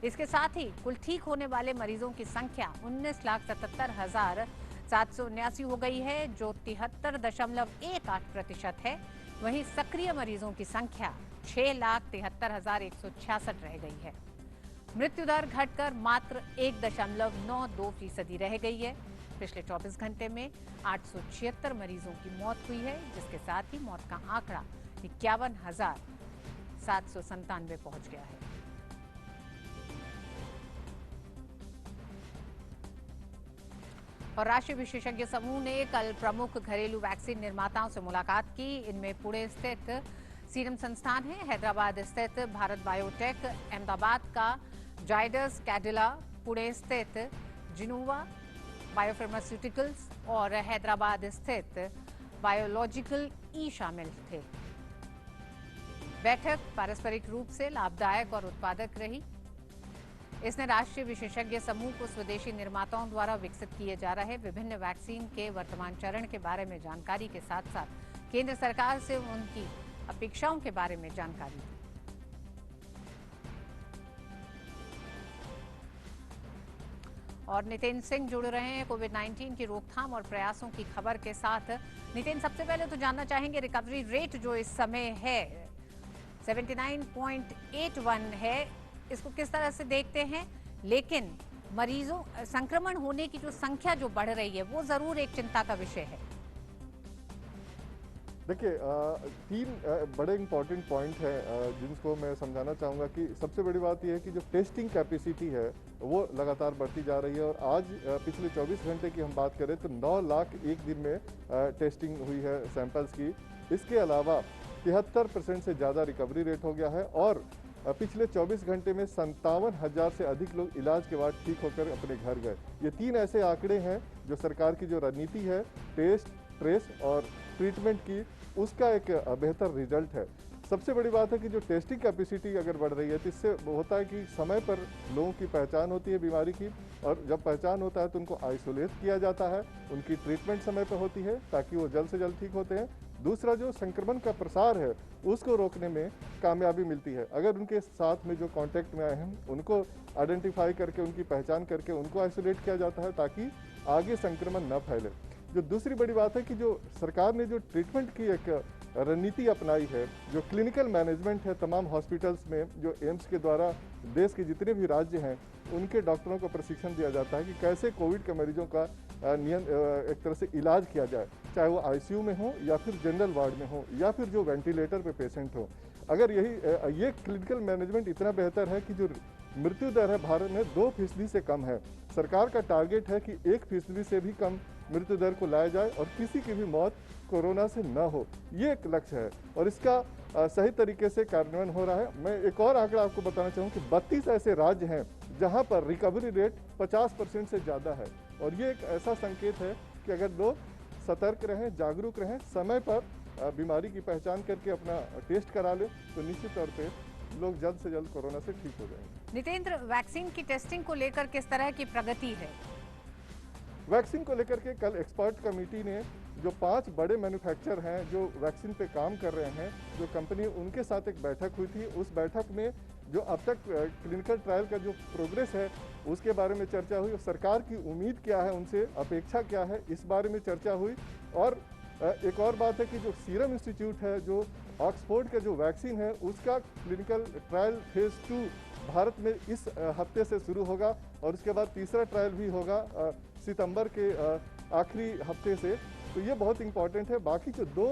इसके साथ ही कुल ठीक होने वाले मरीजों की संख्या 19,77,779 हो गई है, जो 73.18% है। वहीं सक्रिय मरीजों की संख्या 6,73,166 रह गई है। मृत्यु दर घटकर मात्र 1.92% रह गई है। पिछले 24 घंटे में 876 मरीजों की मौत हुई है, जिसके साथ ही मौत का आंकड़ा 51,797 पहुंच गया है। और राष्ट्रीय विशेषज्ञ समूह ने कल प्रमुख घरेलू वैक्सीन निर्माताओं से मुलाकात की। इनमें पुणे स्थित सीरम संस्थान है, हैदराबाद स्थित भारत बायोटेक, अहमदाबाद का जाइडस कैडिला, पुणे स्थित जिनोवा बायोफार्मास्यूटिकल्स और हैदराबाद स्थित बायोलॉजिकल ई शामिल थे। बैठक पारस्परिक रूप से लाभदायक और उत्पादक रही। इसने राष्ट्रीय विशेषज्ञ समूह को स्वदेशी निर्माताओं द्वारा विकसित किए जा रहे विभिन्न वैक्सीन के वर्तमान चरण के बारे में जानकारी के साथ साथ केंद्र सरकार से उनकी अपेक्षाओं के बारे में जानकारी दी। और नितिन सिंह जुड़ रहे हैं कोविड-19 की रोकथाम और प्रयासों की खबर के साथ। नितिन, सबसे पहले तो जानना चाहेंगे रिकवरी रेट जो इस समय है 79.81 है, इसको किस तरह से देखते हैं? लेकिन मरीजों संक्रमण होने की जो संख्या जो बढ़ रही है वो जरूर एक चिंता का विषय है। देखिए, तीन बड़े इंपॉर्टेंट पॉइंट हैं जिनको मैं समझाना चाहूँगा कि सबसे बड़ी बात यह है कि जो टेस्टिंग कैपेसिटी है वो लगातार बढ़ती जा रही है और आज पिछले 24 घंटे की हम बात करें तो 9 लाख एक दिन में टेस्टिंग हुई है सैंपल्स की। इसके अलावा 73% से ज़्यादा रिकवरी रेट हो गया है और पिछले 24 घंटे में 57,000 से अधिक लोग इलाज के बाद ठीक होकर अपने घर गए। ये तीन ऐसे आंकड़े हैं जो सरकार की जो रणनीति है टेस्ट, ट्रेस और ट्रीटमेंट की, उसका एक बेहतर रिजल्ट है। सबसे बड़ी बात है कि जो टेस्टिंग कैपेसिटी अगर बढ़ रही है तो इससे होता है कि समय पर लोगों की पहचान होती है बीमारी की और जब पहचान होता है तो उनको आइसोलेट किया जाता है, उनकी ट्रीटमेंट समय पर होती है ताकि वो जल्द से जल्द ठीक होते हैं। दूसरा, जो संक्रमण का प्रसार है उसको रोकने में कामयाबी मिलती है। अगर उनके साथ में जो कांटेक्ट में आए हैं उनको आइडेंटिफाई करके उनकी पहचान करके उनको आइसोलेट किया जाता है ताकि आगे संक्रमण न फैले। जो दूसरी बड़ी बात है कि जो सरकार ने जो ट्रीटमेंट की एक रणनीति अपनाई है, जो क्लिनिकल मैनेजमेंट है तमाम हॉस्पिटल्स में, जो एम्स के द्वारा देश के जितने भी राज्य हैं उनके डॉक्टरों को प्रशिक्षण दिया जाता है कि कैसे कोविड के मरीजों का एक तरह से इलाज किया जाए, चाहे वो आईसीयू में हो या फिर जनरल वार्ड में हो या फिर जो वेंटिलेटर पे पेशेंट हो। अगर ये क्लिनिकल मैनेजमेंट इतना बेहतर है कि जो मृत्यु दर है भारत में 2% से कम है। सरकार का टारगेट है कि 1% से भी कम मृत्यु दर को लाया जाए और किसी की भी मौत कोरोना से न हो, ये एक लक्ष्य है और इसका सही तरीके से कार्यान्वयन हो रहा है। मैं एक और आंकड़ा आपको बताना चाहूँ कि 32 ऐसे राज्य हैं जहां पर रिकवरी रेट 50% से ज़्यादा है और ये एक ऐसा संकेत है कि अगर लोग सतर्क रहें, जागरूक रहें, समय पर बीमारी की पहचान करके अपना टेस्ट करा लें तो निश्चित तौर पे लोग जल्द से जल्द कोरोना से ठीक हो जाएंगे। नितेंद्र, वैक्सीन की टेस्टिंग को लेकर किस तरह की प्रगति है? वैक्सीन को लेकर के कल एक्सपर्ट कमेटी ने जो 5 बड़े मैन्युफैक्चरर हैं जो वैक्सीन पे काम कर रहे हैं, जो कंपनी, उनके साथ एक बैठक हुई थी। उस बैठक में जो अब तक क्लिनिकल ट्रायल का जो प्रोग्रेस है उसके बारे में चर्चा हुई और सरकार की उम्मीद क्या है, उनसे अपेक्षा क्या है, इस बारे में चर्चा हुई। और एक और बात है कि जो सीरम इंस्टीट्यूट है, जो ऑक्सफोर्ड का जो वैक्सीन है उसका क्लिनिकल ट्रायल फेज 2 भारत में इस हफ्ते से शुरू होगा और उसके बाद तीसरा ट्रायल भी होगा सितंबर के आखिरी हफ्ते से। तो ये बहुत इंपॉर्टेंट है। बाकी जो 2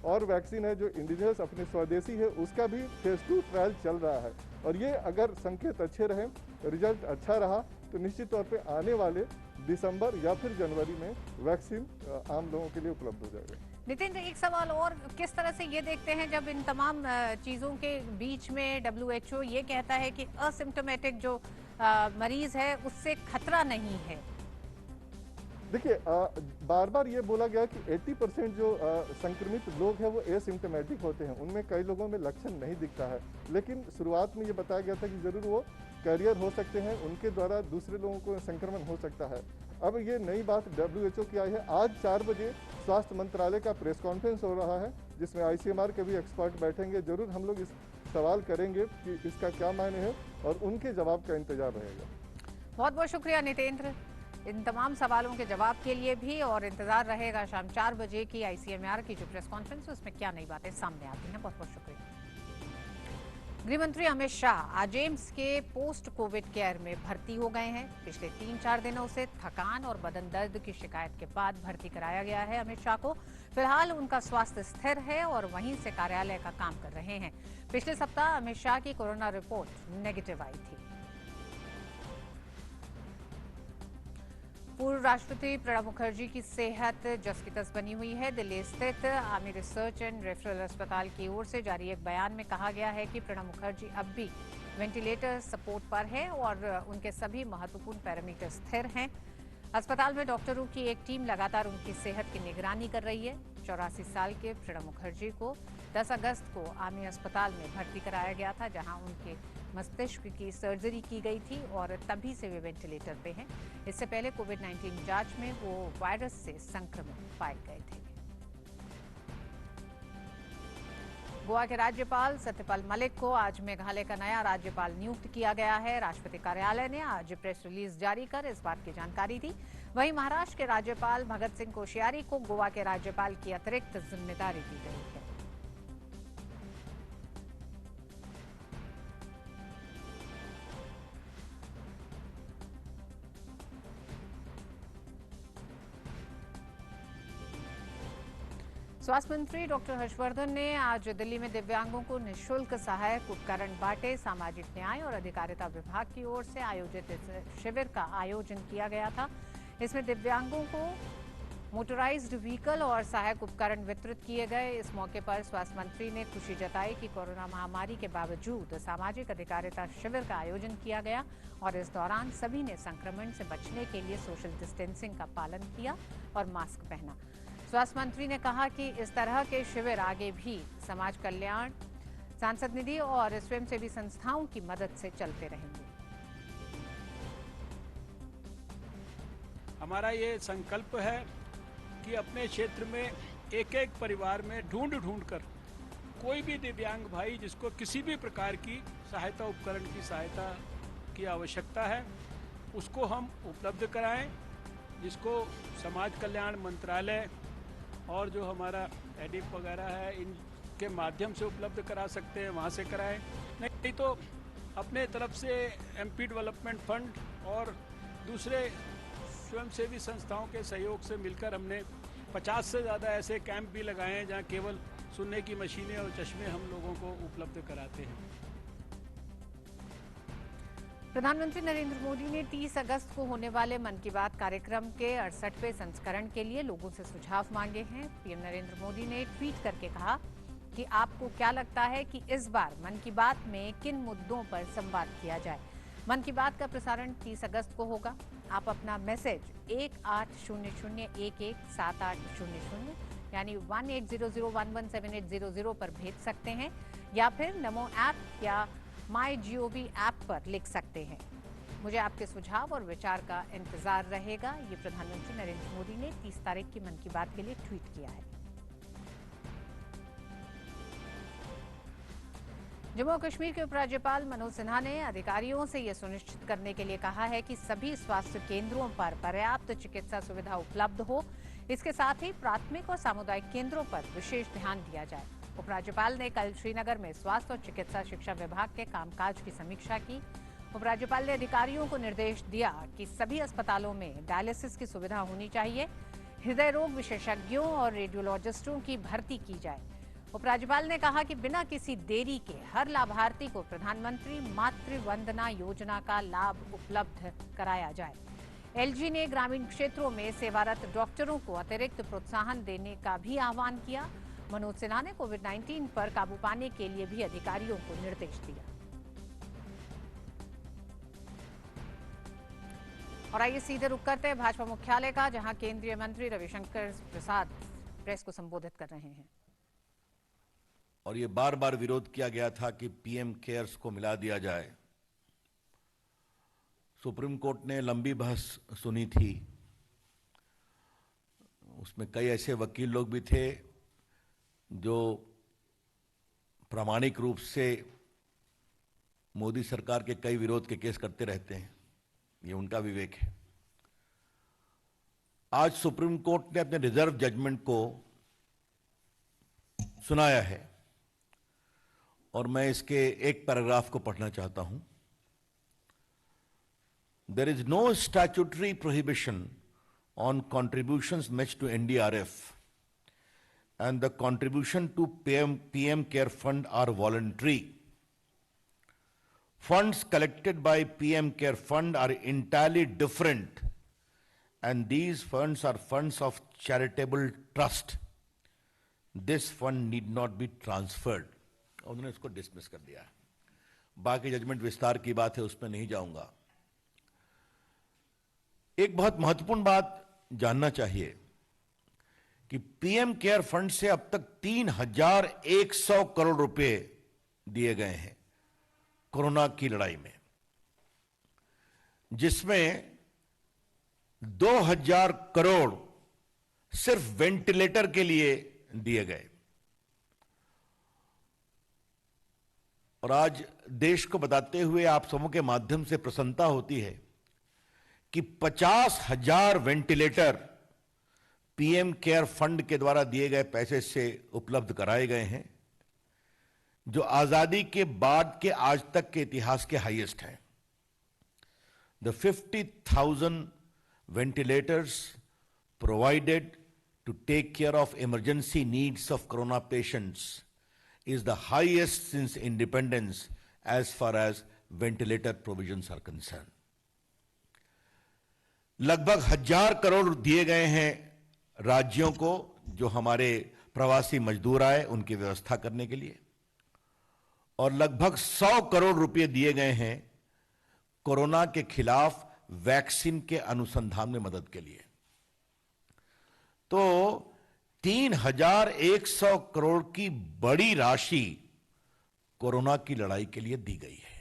और वैक्सीन है जो इंडिजिनस अपने स्वदेशी है उसका भी फेज 2 ट्रायल चल रहा है और ये अगर संकेत अच्छे रहे, रिजल्ट अच्छा रहा तो निश्चित तौर पे आने वाले दिसंबर या फिर जनवरी में वैक्सीन आम लोगों के लिए उपलब्ध हो जाएगा। नितिन, एक सवाल और, किस तरह से ये देखते हैं जब इन तमाम चीज़ों के बीच में WHO ये कहता है कि असिम्टोमेटिक जो मरीज है उससे खतरा नहीं है? देखिए, बार बार ये बोला गया कि 80% जो संक्रमित लोग हैं वो एसिम्टोमेटिक होते हैं, उनमें कई लोगों में लक्षण नहीं दिखता है, लेकिन शुरुआत में ये बताया गया था कि जरूर वो कैरियर हो सकते हैं, उनके द्वारा दूसरे लोगों को संक्रमण हो सकता है। अब ये नई बात WHO की आई है। आज 4 बजे स्वास्थ्य मंत्रालय का प्रेस कॉन्फ्रेंस हो रहा है जिसमें ICMR के भी एक्सपर्ट बैठेंगे। जरूर हम लोग इस सवाल करेंगे कि इसका क्या मायने है और उनके जवाब का इंतजार रहेगा। बहुत बहुत शुक्रिया नितेंद्र, इन तमाम सवालों के जवाब के लिए भी, और इंतजार रहेगा शाम 4 बजे की ICMR की जो प्रेस कॉन्फ्रेंस है उसमें क्या नई बातें सामने आती हैं। बहुत बहुत शुक्रिया। गृह मंत्री अमित शाह आज एम्स के पोस्ट कोविड केयर में भर्ती हो गए हैं। पिछले 3-4 दिनों से थकान और बदन दर्द की शिकायत के बाद भर्ती कराया गया है अमित शाह को। फिलहाल उनका स्वास्थ्य स्थिर है और वहीं से कार्यालय का काम कर रहे हैं। पिछले सप्ताह अमित शाह की कोरोना रिपोर्ट नेगेटिव आई थी। पूर्व राष्ट्रपति प्रणब मुखर्जी की सेहत जस की तस बनी हुई है। दिल्ली स्थित आर्मी रिसर्च एंड रेफरल अस्पताल की ओर से जारी एक बयान में कहा गया है कि प्रणब मुखर्जी अब भी वेंटिलेटर सपोर्ट पर है और उनके सभी महत्वपूर्ण पैरामीटर स्थिर हैं। अस्पताल में डॉक्टरों की एक टीम लगातार उनकी सेहत की निगरानी कर रही है। 84 साल के प्रणब मुखर्जी को 10 अगस्त को आर्मी अस्पताल में भर्ती कराया गया था, जहां उनके मस्तिष्क की सर्जरी की गई थी और तभी से वे वेंटिलेटर पे हैं। इससे पहले कोविड-19 जांच में वो वायरस से संक्रमित पाए गए थे। गोवा के राज्यपाल सत्यपाल मलिक को आज मेघालय का नया राज्यपाल नियुक्त किया गया है। राष्ट्रपति कार्यालय ने आज प्रेस रिलीज जारी कर इस बात की जानकारी दी। वहीं महाराष्ट्र के राज्यपाल भगत सिंह कोश्यारी को गोवा के राज्यपाल की अतिरिक्त जिम्मेदारी दी गई है। स्वास्थ्य मंत्री डॉक्टर हर्षवर्धन ने आज दिल्ली में दिव्यांगों को निःशुल्क सहायक उपकरण बांटे। सामाजिक न्याय और अधिकारिता विभाग की ओर से आयोजित इस शिविर का आयोजन किया गया था। इसमें दिव्यांगों को मोटराइज्ड व्हीकल और सहायक उपकरण वितरित किए गए। इस मौके पर स्वास्थ्य मंत्री ने खुशी जताई कि कोरोना महामारी के बावजूद सामाजिक अधिकारिता शिविर का आयोजन किया गया और इस दौरान सभी ने संक्रमण से बचने के लिए सोशल डिस्टेंसिंग का पालन किया और मास्क पहना। स्वास्थ्य मंत्री ने कहा कि इस तरह के शिविर आगे भी समाज कल्याण, सांसद निधि और स्वयंसेवी संस्थाओं की मदद से चलते रहेंगे। हमारा ये संकल्प है कि अपने क्षेत्र में एक एक परिवार में ढूंढ कर कोई भी दिव्यांग भाई जिसको किसी भी प्रकार की सहायता उपकरण की सहायता की आवश्यकता है उसको हम उपलब्ध कराएं, जिसको समाज कल्याण मंत्रालय और जो हमारा एडिप वगैरह है इनके माध्यम से उपलब्ध करा सकते हैं, वहाँ से कराएं। नहीं तो अपने तरफ से एमपी डेवलपमेंट फंड और दूसरे स्वयंसेवी संस्थाओं के सहयोग से मिलकर हमने 50 से ज़्यादा ऐसे कैंप भी लगाए हैं जहां केवल सुनने की मशीनें और चश्मे हम लोगों को उपलब्ध कराते हैं। प्रधानमंत्री नरेंद्र मोदी ने 30 अगस्त को होने वाले मन की बात कार्यक्रम के 68वें संस्करण के लिए लोगों से सुझाव मांगे हैं। पीएम नरेंद्र मोदी ने ट्वीट करके कहा कि आपको क्या लगता है कि इस बार मन की बात में किन मुद्दों पर संवाद किया जाए। मन की बात का प्रसारण 30 अगस्त को होगा। आप अपना मैसेज 1800117800 यानी 1800117800 पर भेज सकते हैं या फिर नमो ऐप या MyGov ऐप पर लिख सकते हैं। मुझे आपके सुझाव और विचार का इंतजार रहेगा। ये प्रधानमंत्री नरेंद्र मोदी ने 30 तारीख की मन की बात के लिए ट्वीट किया है। जम्मू और कश्मीर के उपराज्यपाल मनोज सिन्हा ने अधिकारियों से यह सुनिश्चित करने के लिए कहा है कि सभी स्वास्थ्य केंद्रों पर पर्याप्त चिकित्सा सुविधा उपलब्ध हो। इसके साथ ही प्राथमिक और सामुदायिक केंद्रों पर विशेष ध्यान दिया जाए। उपराज्यपाल ने कल श्रीनगर में स्वास्थ्य और चिकित्सा शिक्षा विभाग के कामकाज की समीक्षा की। उपराज्यपाल ने अधिकारियों को निर्देश दिया कि सभी अस्पतालों में डायलिसिस की सुविधा होनी चाहिए। हृदय रोग विशेषज्ञों और रेडियोलॉजिस्टों की भर्ती की जाए। उपराज्यपाल ने कहा कि बिना किसी देरी के हर लाभार्थी को प्रधानमंत्री मातृ वंदना योजना का लाभ उपलब्ध कराया जाए। एलजी ने ग्रामीण क्षेत्रों में सेवारत डॉक्टरों को अतिरिक्त प्रोत्साहन देने का भी आह्वान किया। मनोज सिन्हा ने कोविड-19 पर काबू पाने के लिए भी अधिकारियों को निर्देश दिया। और आइए सीधे रुक करते हैं भाजपा मुख्यालय का, जहां केंद्रीय मंत्री रविशंकर प्रसाद प्रेस को संबोधित कर रहे हैं। और ये बार बार विरोध किया गया था कि पीएम केयर्स को मिला दिया जाए। सुप्रीम कोर्ट ने लंबी बहस सुनी थी। उसमें कई ऐसे वकील लोग भी थे जो प्रामाणिक रूप से मोदी सरकार के कई विरोध के केस करते रहते हैं। ये उनका विवेक है। आज सुप्रीम कोर्ट ने अपने रिजर्व जजमेंट को सुनाया है और मैं इसके एक पैराग्राफ को पढ़ना चाहता हूं। There is no statutory prohibition on contributions made to NDRF, and the contribution to PM Care Fund are voluntary. Funds collected by PM Care Fund are entirely different, and these funds are funds of charitable trust. This fund need not be transferred. उन्होंने इसको dismiss कर दिया है। बाकी judgement विस्तार की बात है, उसमें नहीं जाऊंगा। एक बहुत महत्वपूर्ण बात जानना चाहिए कि पीएम केयर फंड से अब तक 3,100 करोड़ रुपए दिए गए हैं कोरोना की लड़ाई में, जिसमें 2,000 करोड़ सिर्फ वेंटिलेटर के लिए दिए गए। और आज देश को बताते हुए आप सबों के माध्यम से प्रसन्नता होती है कि 50,000 वेंटिलेटर पीएम केयर फंड के द्वारा दिए गए पैसे से उपलब्ध कराए गए हैं, जो आजादी के बाद के आज तक के इतिहास के हाईएस्ट हैं। The 50,000 ventilators provided to take care of emergency needs of corona patients is the highest since independence as far as ventilator provisions are concerned. लगभग 1000 करोड़ दिए गए हैं राज्यों को जो हमारे प्रवासी मजदूर आए उनकी व्यवस्था करने के लिए, और लगभग 100 करोड़ रुपए दिए गए हैं कोरोना के खिलाफ वैक्सीन के अनुसंधान में मदद के लिए। तो 3100 करोड़ की बड़ी राशि कोरोना की लड़ाई के लिए दी गई है।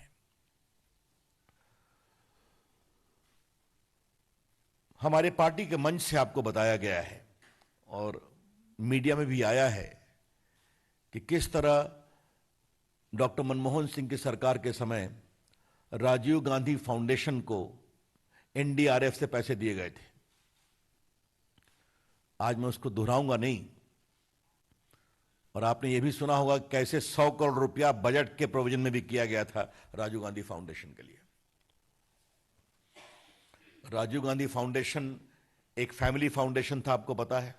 हमारे पार्टी के मंच से आपको बताया गया है और मीडिया में भी आया है कि किस तरह डॉक्टर मनमोहन सिंह की सरकार के समय राजीव गांधी फाउंडेशन को एनडीआरएफ से पैसे दिए गए थे। आज मैं उसको दोहराऊंगा नहीं, और आपने यह भी सुना होगा कैसे 100 करोड़ रुपया बजट के प्रोविजन में भी किया गया था राजीव गांधी फाउंडेशन के लिए। राजीव गांधी फाउंडेशन एक फैमिली फाउंडेशन था, आपको पता है,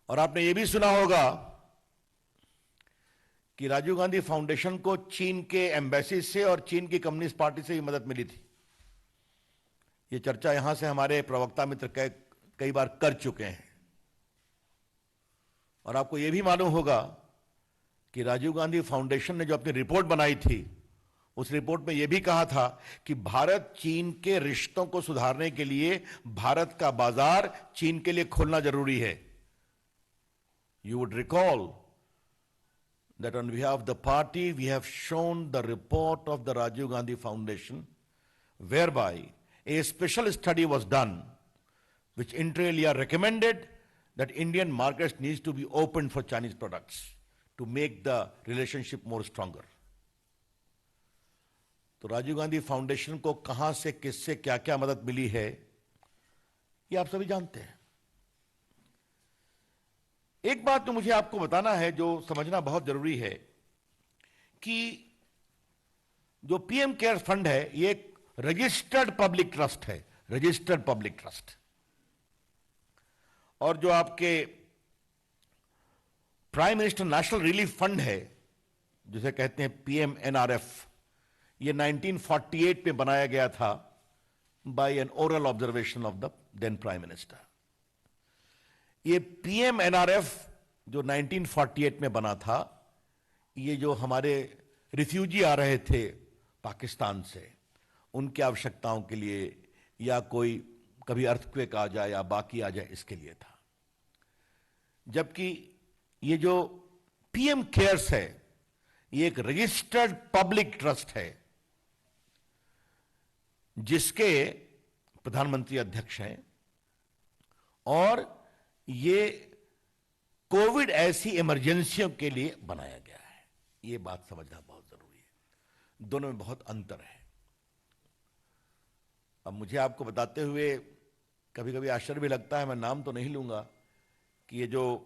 और आपने यह भी सुना होगा कि राजीव गांधी फाउंडेशन को चीन के एम्बेसी से और चीन की कम्युनिस्ट पार्टी से भी मदद मिली थी। यह चर्चा यहां से हमारे प्रवक्ता मित्र कई बार कर चुके हैं। और आपको यह भी मालूम होगा कि राजीव गांधी फाउंडेशन ने जो अपनी रिपोर्ट बनाई थी, उस रिपोर्ट में यह भी कहा था कि भारत चीन के रिश्तों को सुधारने के लिए भारत का बाजार चीन के लिए खोलना जरूरी है। You would recall that on behalf of the party we have shown the report of the Rajiv Gandhi Foundation whereby a special study was done which inter alia recommended that Indian markets needs to be opened for Chinese products to make the relationship more stronger. तो Rajiv Gandhi foundation को कहां से किससे क्या क्या मदद मिली है ये आप सभी जानते हैं। एक बात तो मुझे आपको बताना है जो समझना बहुत जरूरी है कि जो पीएम केयर फंड है ये एक रजिस्टर्ड पब्लिक ट्रस्ट है, रजिस्टर्ड पब्लिक ट्रस्ट। और जो आपके prime minister national relief fund है जिसे कहते हैं पीएमएनआरएफ, ये 1948 में बनाया गया था by an oral observation of the then prime minister. ये पीएमएनआरएफ जो 1948 में बना था, ये जो हमारे रिफ्यूजी आ रहे थे पाकिस्तान से उनकी आवश्यकताओं के लिए या कोई कभी अर्थक्वेक आ जाए या बाकी आ जाए इसके लिए था। जबकि ये जो पीएम केयर्स है ये एक रजिस्टर्ड पब्लिक ट्रस्ट है जिसके प्रधानमंत्री अध्यक्ष हैं, और ये कोविड ऐसी इमरजेंसियों के लिए बनाया गया है। ये बात समझना बहुत जरूरी है, दोनों में बहुत अंतर है। अब मुझे आपको बताते हुए कभी कभी आश्चर्य भी लगता है, मैं नाम तो नहीं लूंगा, कि ये जो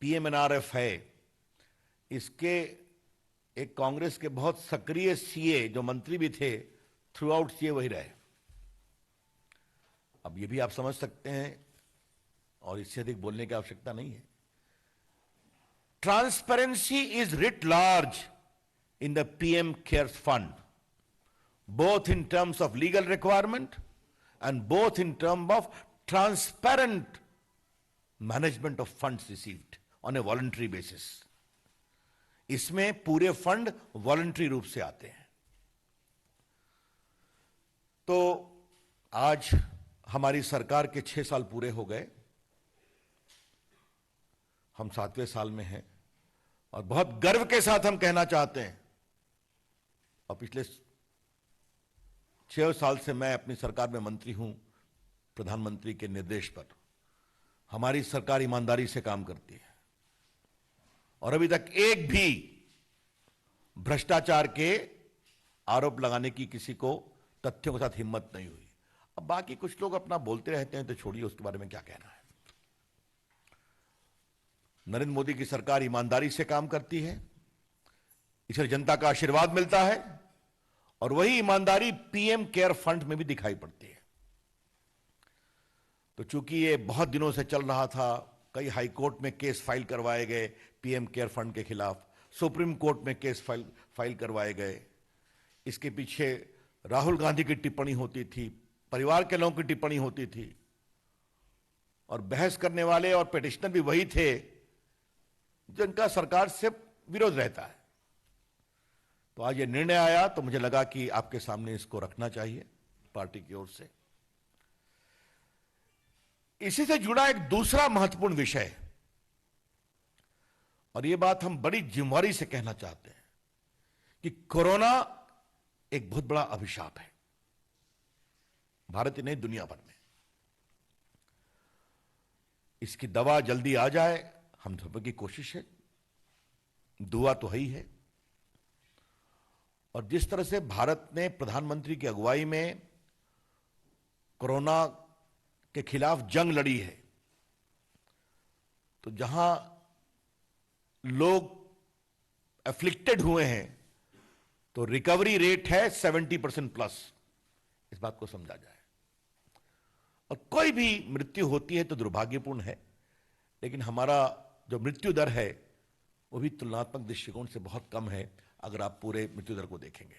पीएमएनआरएफ है इसके एक कांग्रेस के बहुत सक्रिय सीए जो मंत्री भी थे, थ्रू आउट सीए वही रहे। अब ये भी आप समझ सकते हैं और इससे अधिक बोलने की आवश्यकता नहीं है। Transparency is writ large in the PM cares fund, both in terms of legal requirement and both in terms of transparent management of funds received on a voluntary basis. इसमें पूरे फंड वॉलंटरी रूप से आते हैं। तो आज हमारी सरकार के 6 साल पूरे हो गए, हम 7वें साल में हैं, और बहुत गर्व के साथ हम कहना चाहते हैं, और पिछले 6 साल से मैं अपनी सरकार में मंत्री हूं, प्रधानमंत्री के निर्देश पर हमारी सरकार ईमानदारी से काम करती है और अभी तक एक भी भ्रष्टाचार के आरोप लगाने की किसी को तथ्यों के साथ हिम्मत नहीं हुई। अब बाकी कुछ लोग अपना बोलते रहते हैं तो छोड़िए, उसके बारे में क्या कहना है। नरेंद्र मोदी की सरकार ईमानदारी से काम करती है, इससे जनता का आशीर्वाद मिलता है, और वही ईमानदारी पीएम केयर फंड में भी दिखाई पड़ती है। तो चूंकि ये बहुत दिनों से चल रहा था, कई हाई कोर्ट में केस फाइल करवाए गए पीएम केयर फंड के खिलाफ, सुप्रीम कोर्ट में केस फाइल करवाए गए। इसके पीछे राहुल गांधी की टिप्पणी होती थी, परिवार के लोगों की टिप्पणी होती थी, और बहस करने वाले और पिटिशनर भी वही थे जिनका सरकार से विरोध रहता है। तो आज ये निर्णय आया तो मुझे लगा कि आपके सामने इसको रखना चाहिए पार्टी की ओर से। इसी से जुड़ा एक दूसरा महत्वपूर्ण विषय, और यह बात हम बड़ी जिम्मेदारी से कहना चाहते हैं कि कोरोना एक बहुत बड़ा अभिशाप है, भारत ही नहीं दुनिया भर में। इसकी दवा जल्दी आ जाए, हम सब की कोशिश है, दुआ तो है ही है। और जिस तरह से भारत ने प्रधानमंत्री की अगुवाई में कोरोना के खिलाफ जंग लड़ी है, तो जहां लोग एफ्लिक्टेड हुए हैं तो रिकवरी रेट है 70% प्लस। इस बात को समझा जाए। और कोई भी मृत्यु होती है तो दुर्भाग्यपूर्ण है, लेकिन हमारा जो मृत्यु दर है वो भी तुलनात्मक दृष्टिकोण से बहुत कम है अगर आप पूरे मृत्यु दर को देखेंगे।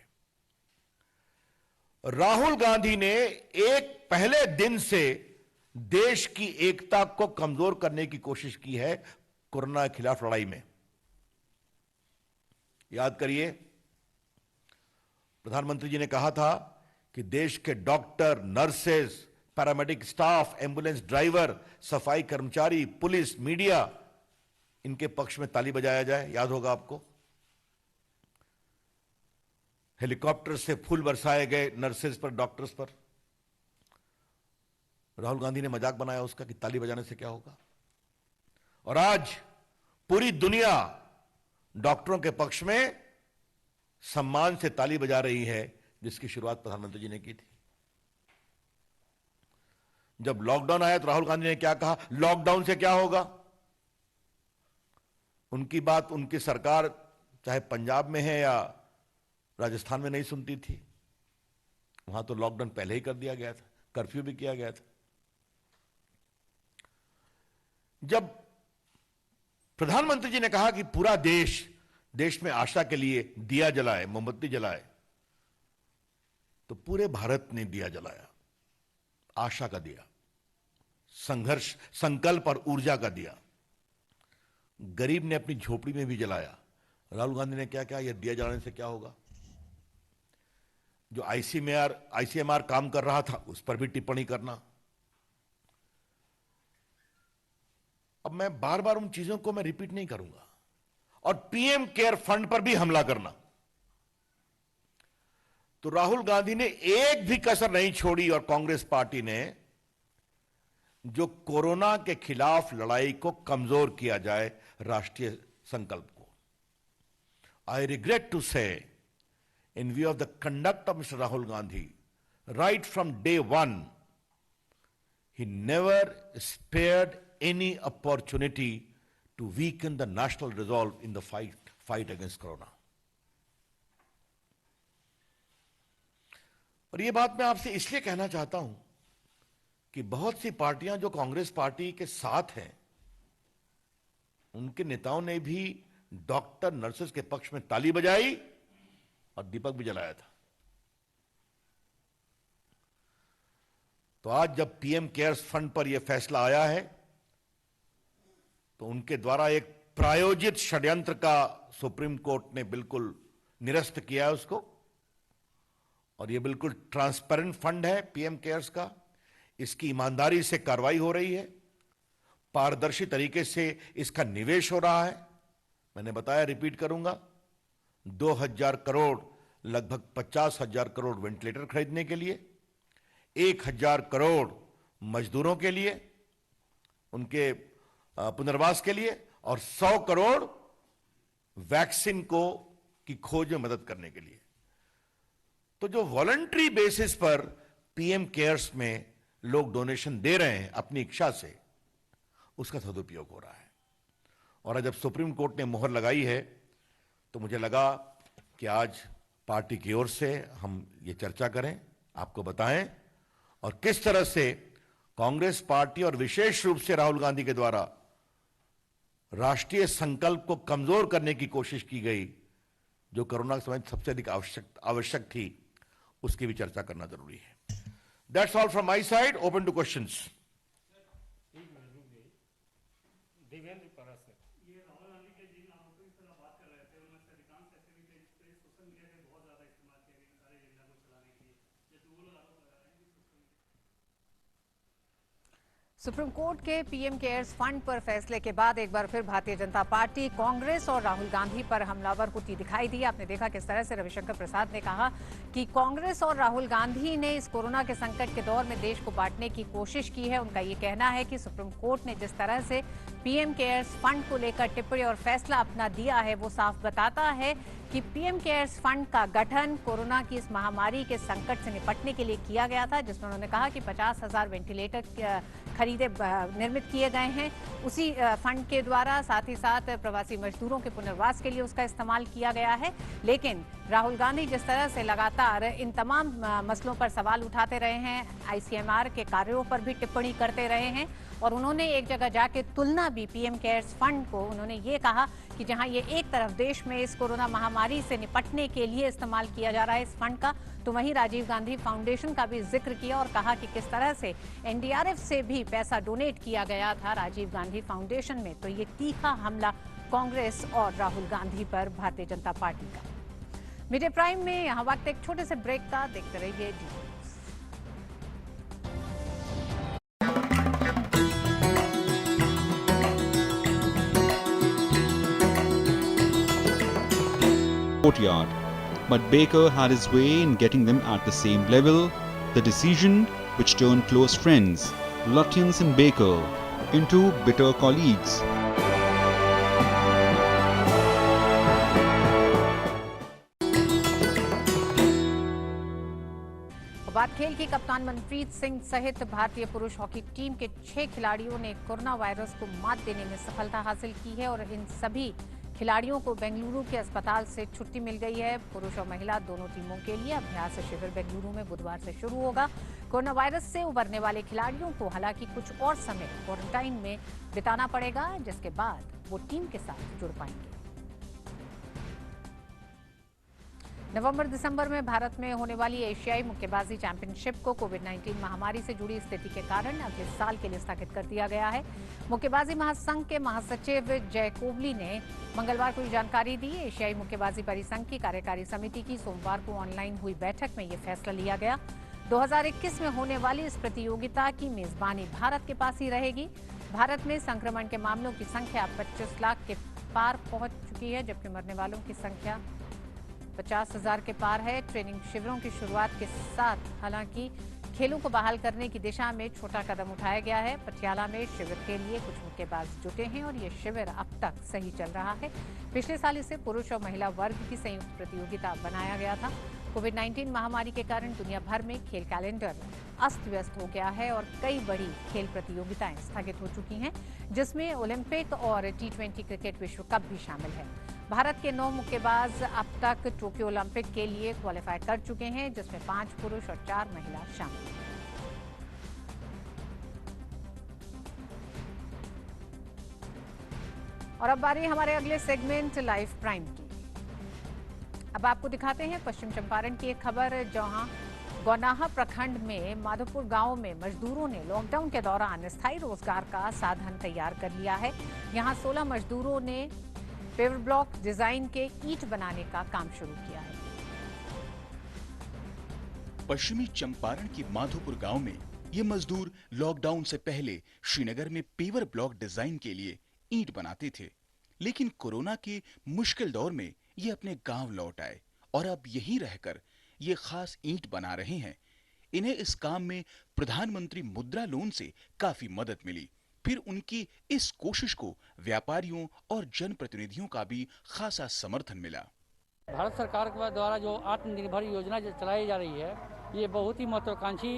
राहुल गांधी ने एक पहले दिन से देश की एकता को कमजोर करने की कोशिश की है कोरोना के खिलाफ लड़ाई में। याद करिए, प्रधानमंत्री जी ने कहा था कि देश के doctor, nurses, paramedic staff, ambulance driver, सफाई कर्मचारी, पुलिस, मीडिया, इनके पक्ष में ताली बजाया जाए। याद होगा आपको, हेलीकॉप्टर से फूल बरसाए गए नर्सेज पर, डॉक्टर्स पर। राहुल गांधी ने मजाक बनाया उसका कि ताली बजाने से क्या होगा। और आज पूरी दुनिया डॉक्टरों के पक्ष में सम्मान से ताली बजा रही है, जिसकी शुरुआत प्रधानमंत्री जी ने की थी। जब लॉकडाउन आया तो राहुल गांधी ने क्या कहा, लॉकडाउन से क्या होगा। उनकी बात उनकी सरकार चाहे पंजाब में है या राजस्थान में नहीं सुनती थी। वहां तो लॉकडाउन पहले ही कर दिया गया था, कर्फ्यू भी किया गया था। जब प्रधानमंत्री जी ने कहा कि पूरा देश में आशा के लिए दिया जलाए, मोमबत्ती जलाए, तो पूरे भारत ने दिया जलाया, आशा का दिया, संघर्ष, संकल्प और ऊर्जा का दिया। गरीब ने अपनी झोपड़ी में भी जलाया। राहुल गांधी ने क्या कहा, यह दिया जलाने से क्या होगा। जो आईसीएमआर काम कर रहा था उस पर भी टिप्पणी करना। अब मैं बार बार उन चीजों को मैं रिपीट नहीं करूंगा। और पीएम केयर फंड पर भी हमला करना। तो राहुल गांधी ने एक भी कसर नहीं छोड़ी और कांग्रेस पार्टी ने, जो कोरोना के खिलाफ लड़ाई को कमजोर किया जाए, राष्ट्रीय संकल्प को। आई रिग्रेट टू से, in view of the conduct of Mr. Rahul Gandhi, right from day one, he never spared any opportunity to weaken the national resolve in the fight against corona. और ये बात मैं आपसे इसलिए कहना चाहता हूं कि बहुत सी पार्टियां जो कांग्रेस पार्टी के साथ हैं, उनके नेताओं ने भी डॉक्टर, नर्सेस के पक्ष में ताली बजाई और दीपक भी जलाया था। तो आज जब पीएम केयर्स फंड पर यह फैसला आया है, तो उनके द्वारा एक प्रायोजित षड्यंत्र का सुप्रीम कोर्ट ने बिल्कुल निरस्त किया है उसको। और यह बिल्कुल ट्रांसपेरेंट फंड है पीएम केयर्स का। इसकी ईमानदारी से कार्रवाई हो रही है, पारदर्शी तरीके से इसका निवेश हो रहा है। मैंने बताया, रिपीट करूंगा, 2000 करोड़, लगभग 50,000 करोड़ वेंटिलेटर खरीदने के लिए, 1000 करोड़ मजदूरों के लिए, उनके पुनर्वास के लिए, और 100 करोड़ वैक्सीन की खोज में मदद करने के लिए। तो जो वॉलंटरी बेसिस पर पीएम केयर्स में लोग डोनेशन दे रहे हैं अपनी इच्छा से, उसका सदुपयोग हो रहा है। और जब सुप्रीम कोर्ट ने मोहर लगाई है, तो मुझे लगा कि आज पार्टी की ओर से हम ये चर्चा करें, आपको बताएं, और किस तरह से कांग्रेस पार्टी और विशेष रूप से राहुल गांधी के द्वारा राष्ट्रीय संकल्प को कमजोर करने की कोशिश की गई, जो कोरोना के समय सबसे अधिक आवश्यक थी, उसकी भी चर्चा करना जरूरी है। That's all from my side, open two questions. Supreme court के पीएम केयर्स फंड पर फैसले के बाद एक बार फिर भारतीय जनता पार्टी, कांग्रेस और राहुल गांधी पर हमलावर होती दिखाई दी। आपने देखा किस तरह से रविशंकर प्रसाद ने कहा कि कांग्रेस और राहुल गांधी ने इस कोरोना के संकट के दौर में देश को बांटने की कोशिश की है। उनका ये कहना है कि सुप्रीम कोर्ट ने जिस तरह से पीएम केयर्स फंड को लेकर टिप्पणी और फैसला अपना दिया है, वो साफ बताता है कि पीएम केयर्स फंड का गठन कोरोना की इस महामारी के संकट से निपटने के लिए किया गया था, जिसमें उन्होंने कहा कि 50,000 वेंटिलेटर निर्मित किए गए हैं उसी फंड के द्वारा। साथ ही साथ प्रवासी मजदूरों के पुनर्वास के लिए उसका इस्तेमाल किया गया है। लेकिन राहुल गांधी जिस तरह से लगातार इन तमाम मसलों पर सवाल उठाते रहे हैं, आईसीएमआर के कार्यों पर भी टिप्पणी करते रहे हैं, और उन्होंने एक जगह जाके तुलना भी पीएम केयर्स फंड को, उन्होंने ये कहा कि जहां ये एक तरफ देश में इस कोरोना महामारी से निपटने के लिए इस्तेमाल किया जा रहा है इस फंड का, तो वहीं राजीव गांधी फाउंडेशन का भी जिक्र किया और कहा कि किस तरह से एनडीआरएफ से भी पैसा डोनेट किया गया था राजीव गांधी फाउंडेशन में। तो ये तीखा हमला कांग्रेस और राहुल गांधी पर भारतीय जनता पार्टी का। मीडिया प्राइम में यहाँ वक्त एक छोटे से ब्रेक का, देखते रहिए। Courtyard, but Baker had his way in getting them at the same level. The decision, which turned close friends, Lutyens and Baker, into bitter colleagues. बात खेल की। कप्तान मनप्रीत सिंह सहित भारतीय पुरुष हॉकी टीम के 6 खिलाड़ियों ने कोरोना वायरस को मात देने में सफलता हासिल की है और इन सभी खिलाड़ियों को बेंगलुरु के अस्पताल से छुट्टी मिल गई है। पुरुष और महिला दोनों टीमों के लिए अभ्यास शिविर बेंगलुरु में बुधवार से शुरू होगा। कोरोना वायरस से उबरने वाले खिलाड़ियों को हालांकि कुछ और समय क्वारंटाइन में बिताना पड़ेगा, जिसके बाद वो टीम के साथ जुड़ पाएंगे। नवंबर-दिसंबर में भारत में होने वाली एशियाई मुक्केबाजी चैंपियनशिप को कोविड-19 महामारी से जुड़ी स्थिति के कारण अगले साल के लिए स्थगित कर दिया गया है। मुक्केबाजी महासंघ के महासचिव जय कोहली ने मंगलवार को जानकारी दी। एशियाई मुक्केबाजी परिसंघ की कार्यकारी समिति की सोमवार को ऑनलाइन हुई बैठक में ये फैसला लिया गया। 2021 में होने वाली इस प्रतियोगिता की मेजबानी भारत के पास ही रहेगी। भारत में संक्रमण के मामलों की संख्या 25 लाख के पार पहुंच चुकी है, जबकि मरने वालों की संख्या 50,000 के पार है। ट्रेनिंग शिविरों की शुरुआत के साथ हालांकि खेलों को बहाल करने की दिशा में छोटा कदम उठाया गया है। पटियाला में शिविर के लिए कुछ मुक्केबाज जुटे हैं और ये शिविर अब तक सही चल रहा है। पिछले साल इसे पुरुष और महिला वर्ग की संयुक्त प्रतियोगिता बनाया गया था। कोविड-19 महामारी के कारण दुनिया भर में खेल कैलेंडर अस्त व्यस्त हो गया है और कई बड़ी खेल प्रतियोगिताएं स्थगित हो चुकी हैं, जिसमें ओलंपिक और T20 क्रिकेट विश्व कप भी शामिल है। भारत के 9 मुक्केबाज अब तक टोक्यो ओलंपिक के लिए क्वालिफाई कर चुके हैं, जिसमें 5 पुरुष और 4 महिला शामिल हैं। और अब बारी हमारे अगले सेगमेंट लाइव प्राइम की। अब आपको दिखाते हैं पश्चिम चंपारण की एक खबर, जहां गौनाहा प्रखंड में माधोपुर गांव में मजदूरों ने लॉकडाउन के दौरान स्थायी रोजगार का साधन तैयार कर लिया है। यहां 16 मजदूरों ने पेवर ब्लॉक डिजाइन के ईंट बनाने का काम शुरू किया है। पश्चिमी चंपारण के माधोपुर गांव में ये मजदूर लॉकडाउन से पहले श्रीनगर में पेवर ब्लॉक डिजाइन के लिए ईंट बनाते थे, लेकिन कोरोना के मुश्किल दौर में ये अपने गांव लौट आए और अब यहीं रहकर ये खास ईंट बना रहे हैं। इन्हें इस काम में प्रधानमंत्री मुद्रा लोन से काफी मदद मिली। फिर उनकी इस कोशिश को व्यापारियों और जनप्रतिनिधियों का भी खासा समर्थन मिला। भारत सरकार के द्वारा जो आत्मनिर्भर योजना चलाई जा रही है, ये बहुत ही महत्वाकांक्षी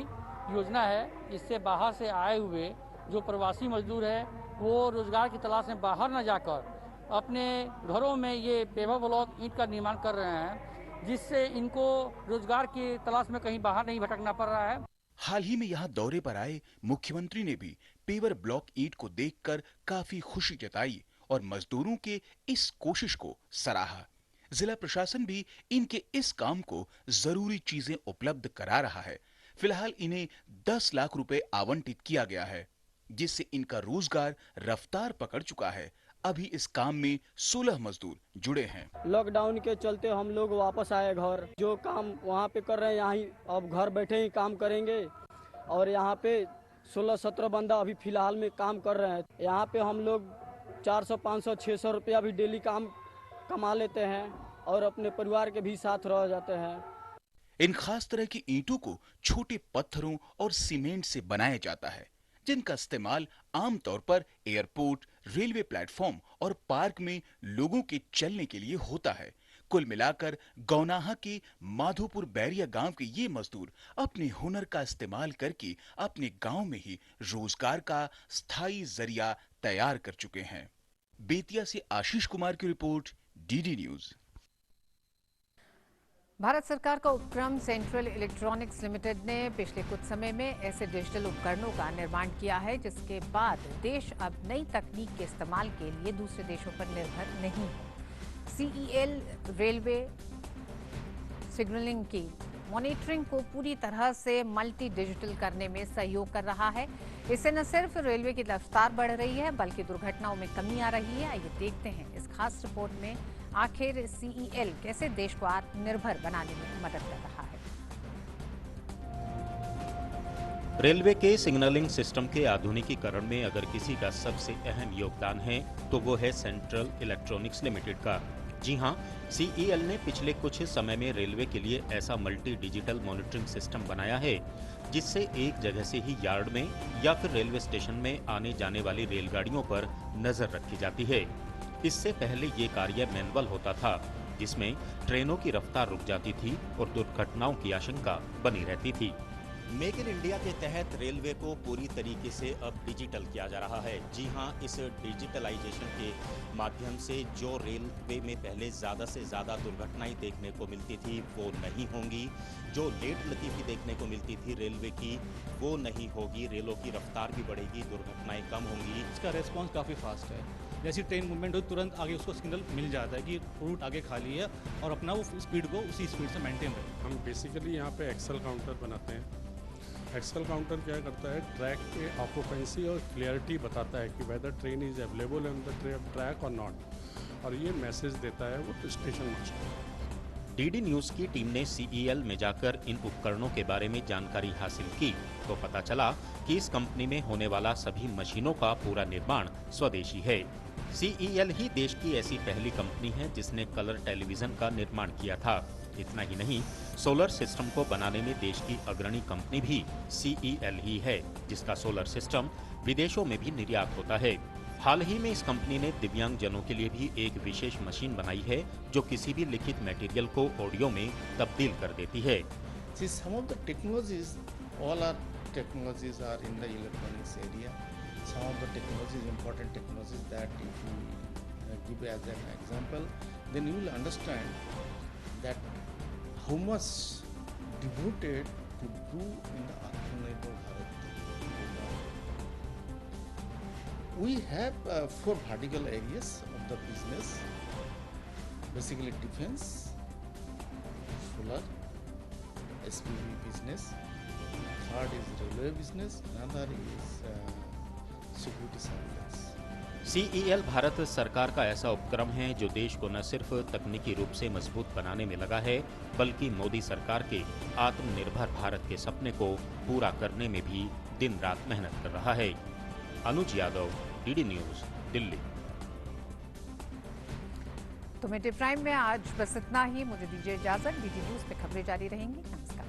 योजना है। इससे बाहर से आए हुए जो प्रवासी मजदूर है, वो रोजगार की तलाश में बाहर न जाकर अपने घरों में ये पेवर ब्लॉक ईंट का निर्माण कर रहे हैं, जिससे इनको रोजगार की तलाश में कहीं बाहर नहीं भटकना पड़ रहा है। हाल ही में यहाँ दौरे पर आए मुख्यमंत्री ने भी पेवर ब्लॉक ईंट को देखकर काफी खुशी जताई और मजदूरों के इस कोशिश को सराहा। जिला प्रशासन भी इनके इस काम को जरूरी चीजें उपलब्ध करा रहा है। फिलहाल इन्हें 10 लाख रुपए आवंटित किया गया है, जिससे इनका रोजगार रफ्तार पकड़ चुका है। अभी इस काम में 16 मजदूर जुड़े हैं। लॉकडाउन के चलते हम लोग वापस आए घर। जो काम वहाँ पे कर रहे हैं यहाँ ही अब घर बैठे ही काम करेंगे। और यहाँ पे 16-17 बंदा अभी फिलहाल में काम कर रहे हैं। यहाँ पे हम लोग 400, 500, 600 रुपया भी डेली काम कमा लेते हैं और अपने परिवार के भी साथ रह जाते हैं। इन खास तरह की ईंटों को छोटे पत्थरों और सीमेंट से बनाया जाता है, जिनका इस्तेमाल आमतौर पर एयरपोर्ट, रेलवे प्लेटफॉर्म और पार्क में लोगों के चलने के लिए होता है। कुल मिलाकर गौनाहा के माधोपुर बैरिया गांव के ये मजदूर अपने हुनर का इस्तेमाल करके अपने गांव में ही रोजगार का स्थायी जरिया तैयार कर चुके हैं। बेतिया से आशीष कुमार की रिपोर्ट, डीडी न्यूज। भारत सरकार का उपक्रम सेंट्रल इलेक्ट्रॉनिक्स लिमिटेड ने पिछले कुछ समय में ऐसे डिजिटल उपकरणों का निर्माण किया है जिसके बाद देश अब नई तकनीक के इस्तेमाल के लिए दूसरे देशों पर निर्भर नहीं है। सीईएल रेलवे सिग्नलिंग की मॉनिटरिंग को पूरी तरह से मल्टी डिजिटल करने में सहयोग कर रहा है। इससे न सिर्फ रेलवे की रफ्तार बढ़ रही है बल्कि दुर्घटनाओं में कमी आ रही है। आइए देखते हैं इस खास रिपोर्ट में आखिर सीईएल कैसे देश को आत्मनिर्भर बनाने में मदद कर रहा है। रेलवे के सिग्नलिंग सिस्टम के आधुनिकीकरण में अगर किसी का सबसे अहम योगदान है तो वो है सेंट्रल इलेक्ट्रॉनिक्स लिमिटेड का। जी हां, सीईएल ने पिछले कुछ समय में रेलवे के लिए ऐसा मल्टी डिजिटल मॉनिटरिंग सिस्टम बनाया है जिससे एक जगह से ही यार्ड में या फिर रेलवे स्टेशन में आने जाने वाली रेलगाड़ियों पर नजर रखी जाती है। इससे पहले ये कार्य मैनुअल होता था जिसमें ट्रेनों की रफ्तार रुक जाती थी और दुर्घटनाओं की आशंका बनी रहती थी। मेक इन इंडिया के तहत रेलवे को पूरी तरीके से अब डिजिटल किया जा रहा है। जी हां, इस डिजिटलाइजेशन के माध्यम से जो रेलवे में पहले ज़्यादा से ज़्यादा दुर्घटनाएं देखने को मिलती थी वो नहीं होंगी, जो लेट लतीफ़ी देखने को मिलती थी रेलवे की वो नहीं होगी, रेलों की रफ्तार भी बढ़ेगी, दुर्घटनाएं कम होंगी। इसका रेस्पॉन्स काफ़ी फास्ट है। जैसी ट्रेन मूवमेंट हो तुरंत आगे उसको सिग्नल मिल जाता है कि रूट आगे खाली है और अपना वो स्पीड को उसी स्पीड से मेंटेन रहे। हम बेसिकली यहाँ पे एक्सेल काउंटर बनाते हैं। एक्सेल काउंटर क्या करता है, ट्रैक पे ऑक्यूपेंसी और क्लियरिटी बताता है कि whether train is available on the track और नॉट, और ये मैसेज देता है वो स्टेशन मास्टर। डीडी न्यूज की टीम ने सीईएल में जाकर इन उपकरणों के बारे में जानकारी हासिल की तो पता चला कि इस कंपनी में होने वाला सभी मशीनों का पूरा निर्माण स्वदेशी है। सीईएल ही देश की ऐसी पहली कंपनी है जिसने कलर टेलीविजन का निर्माण किया था। इतना ही नहीं, सोलर सिस्टम को बनाने में देश की अग्रणी कंपनी भी सीईएल ही है जिसका सोलर सिस्टम विदेशों में भी निर्यात होता है। हाल ही में इस कंपनी ने दिव्यांग जनों के लिए भी एक विशेष मशीन बनाई है जो किसी भी लिखित मटेरियल को ऑडियो में तब्दील कर देती है। Some of the technologies, all our technologies are in the electronics area. Some of the technologies, important technologies that if you give as an example, then you will understand that how much devoted to do in the Atmanirbhar Bharat program. We have 4 vertical areas of the business, basically defense, solar, SPV business, third is railway business, another is security surveillance. CEL Bharat सरकार का ऐसा उपक्रम है जो देश को न सिर्फ तकनीकी रूप से मजबूत बनाने में लगा है बल्कि मोदी सरकार के आत्मनिर्भर भारत के सपने को पूरा करने में भी दिन रात मेहनत कर रहा है। अनुज यादव, डीडी न्यूज, दिल्ली। तो मिड डे प्राइम में आज बस इतना ही। मुझे दीजिए इजाजत। डीडी न्यूज पे खबरें जारी रहेंगी। नमस्कार।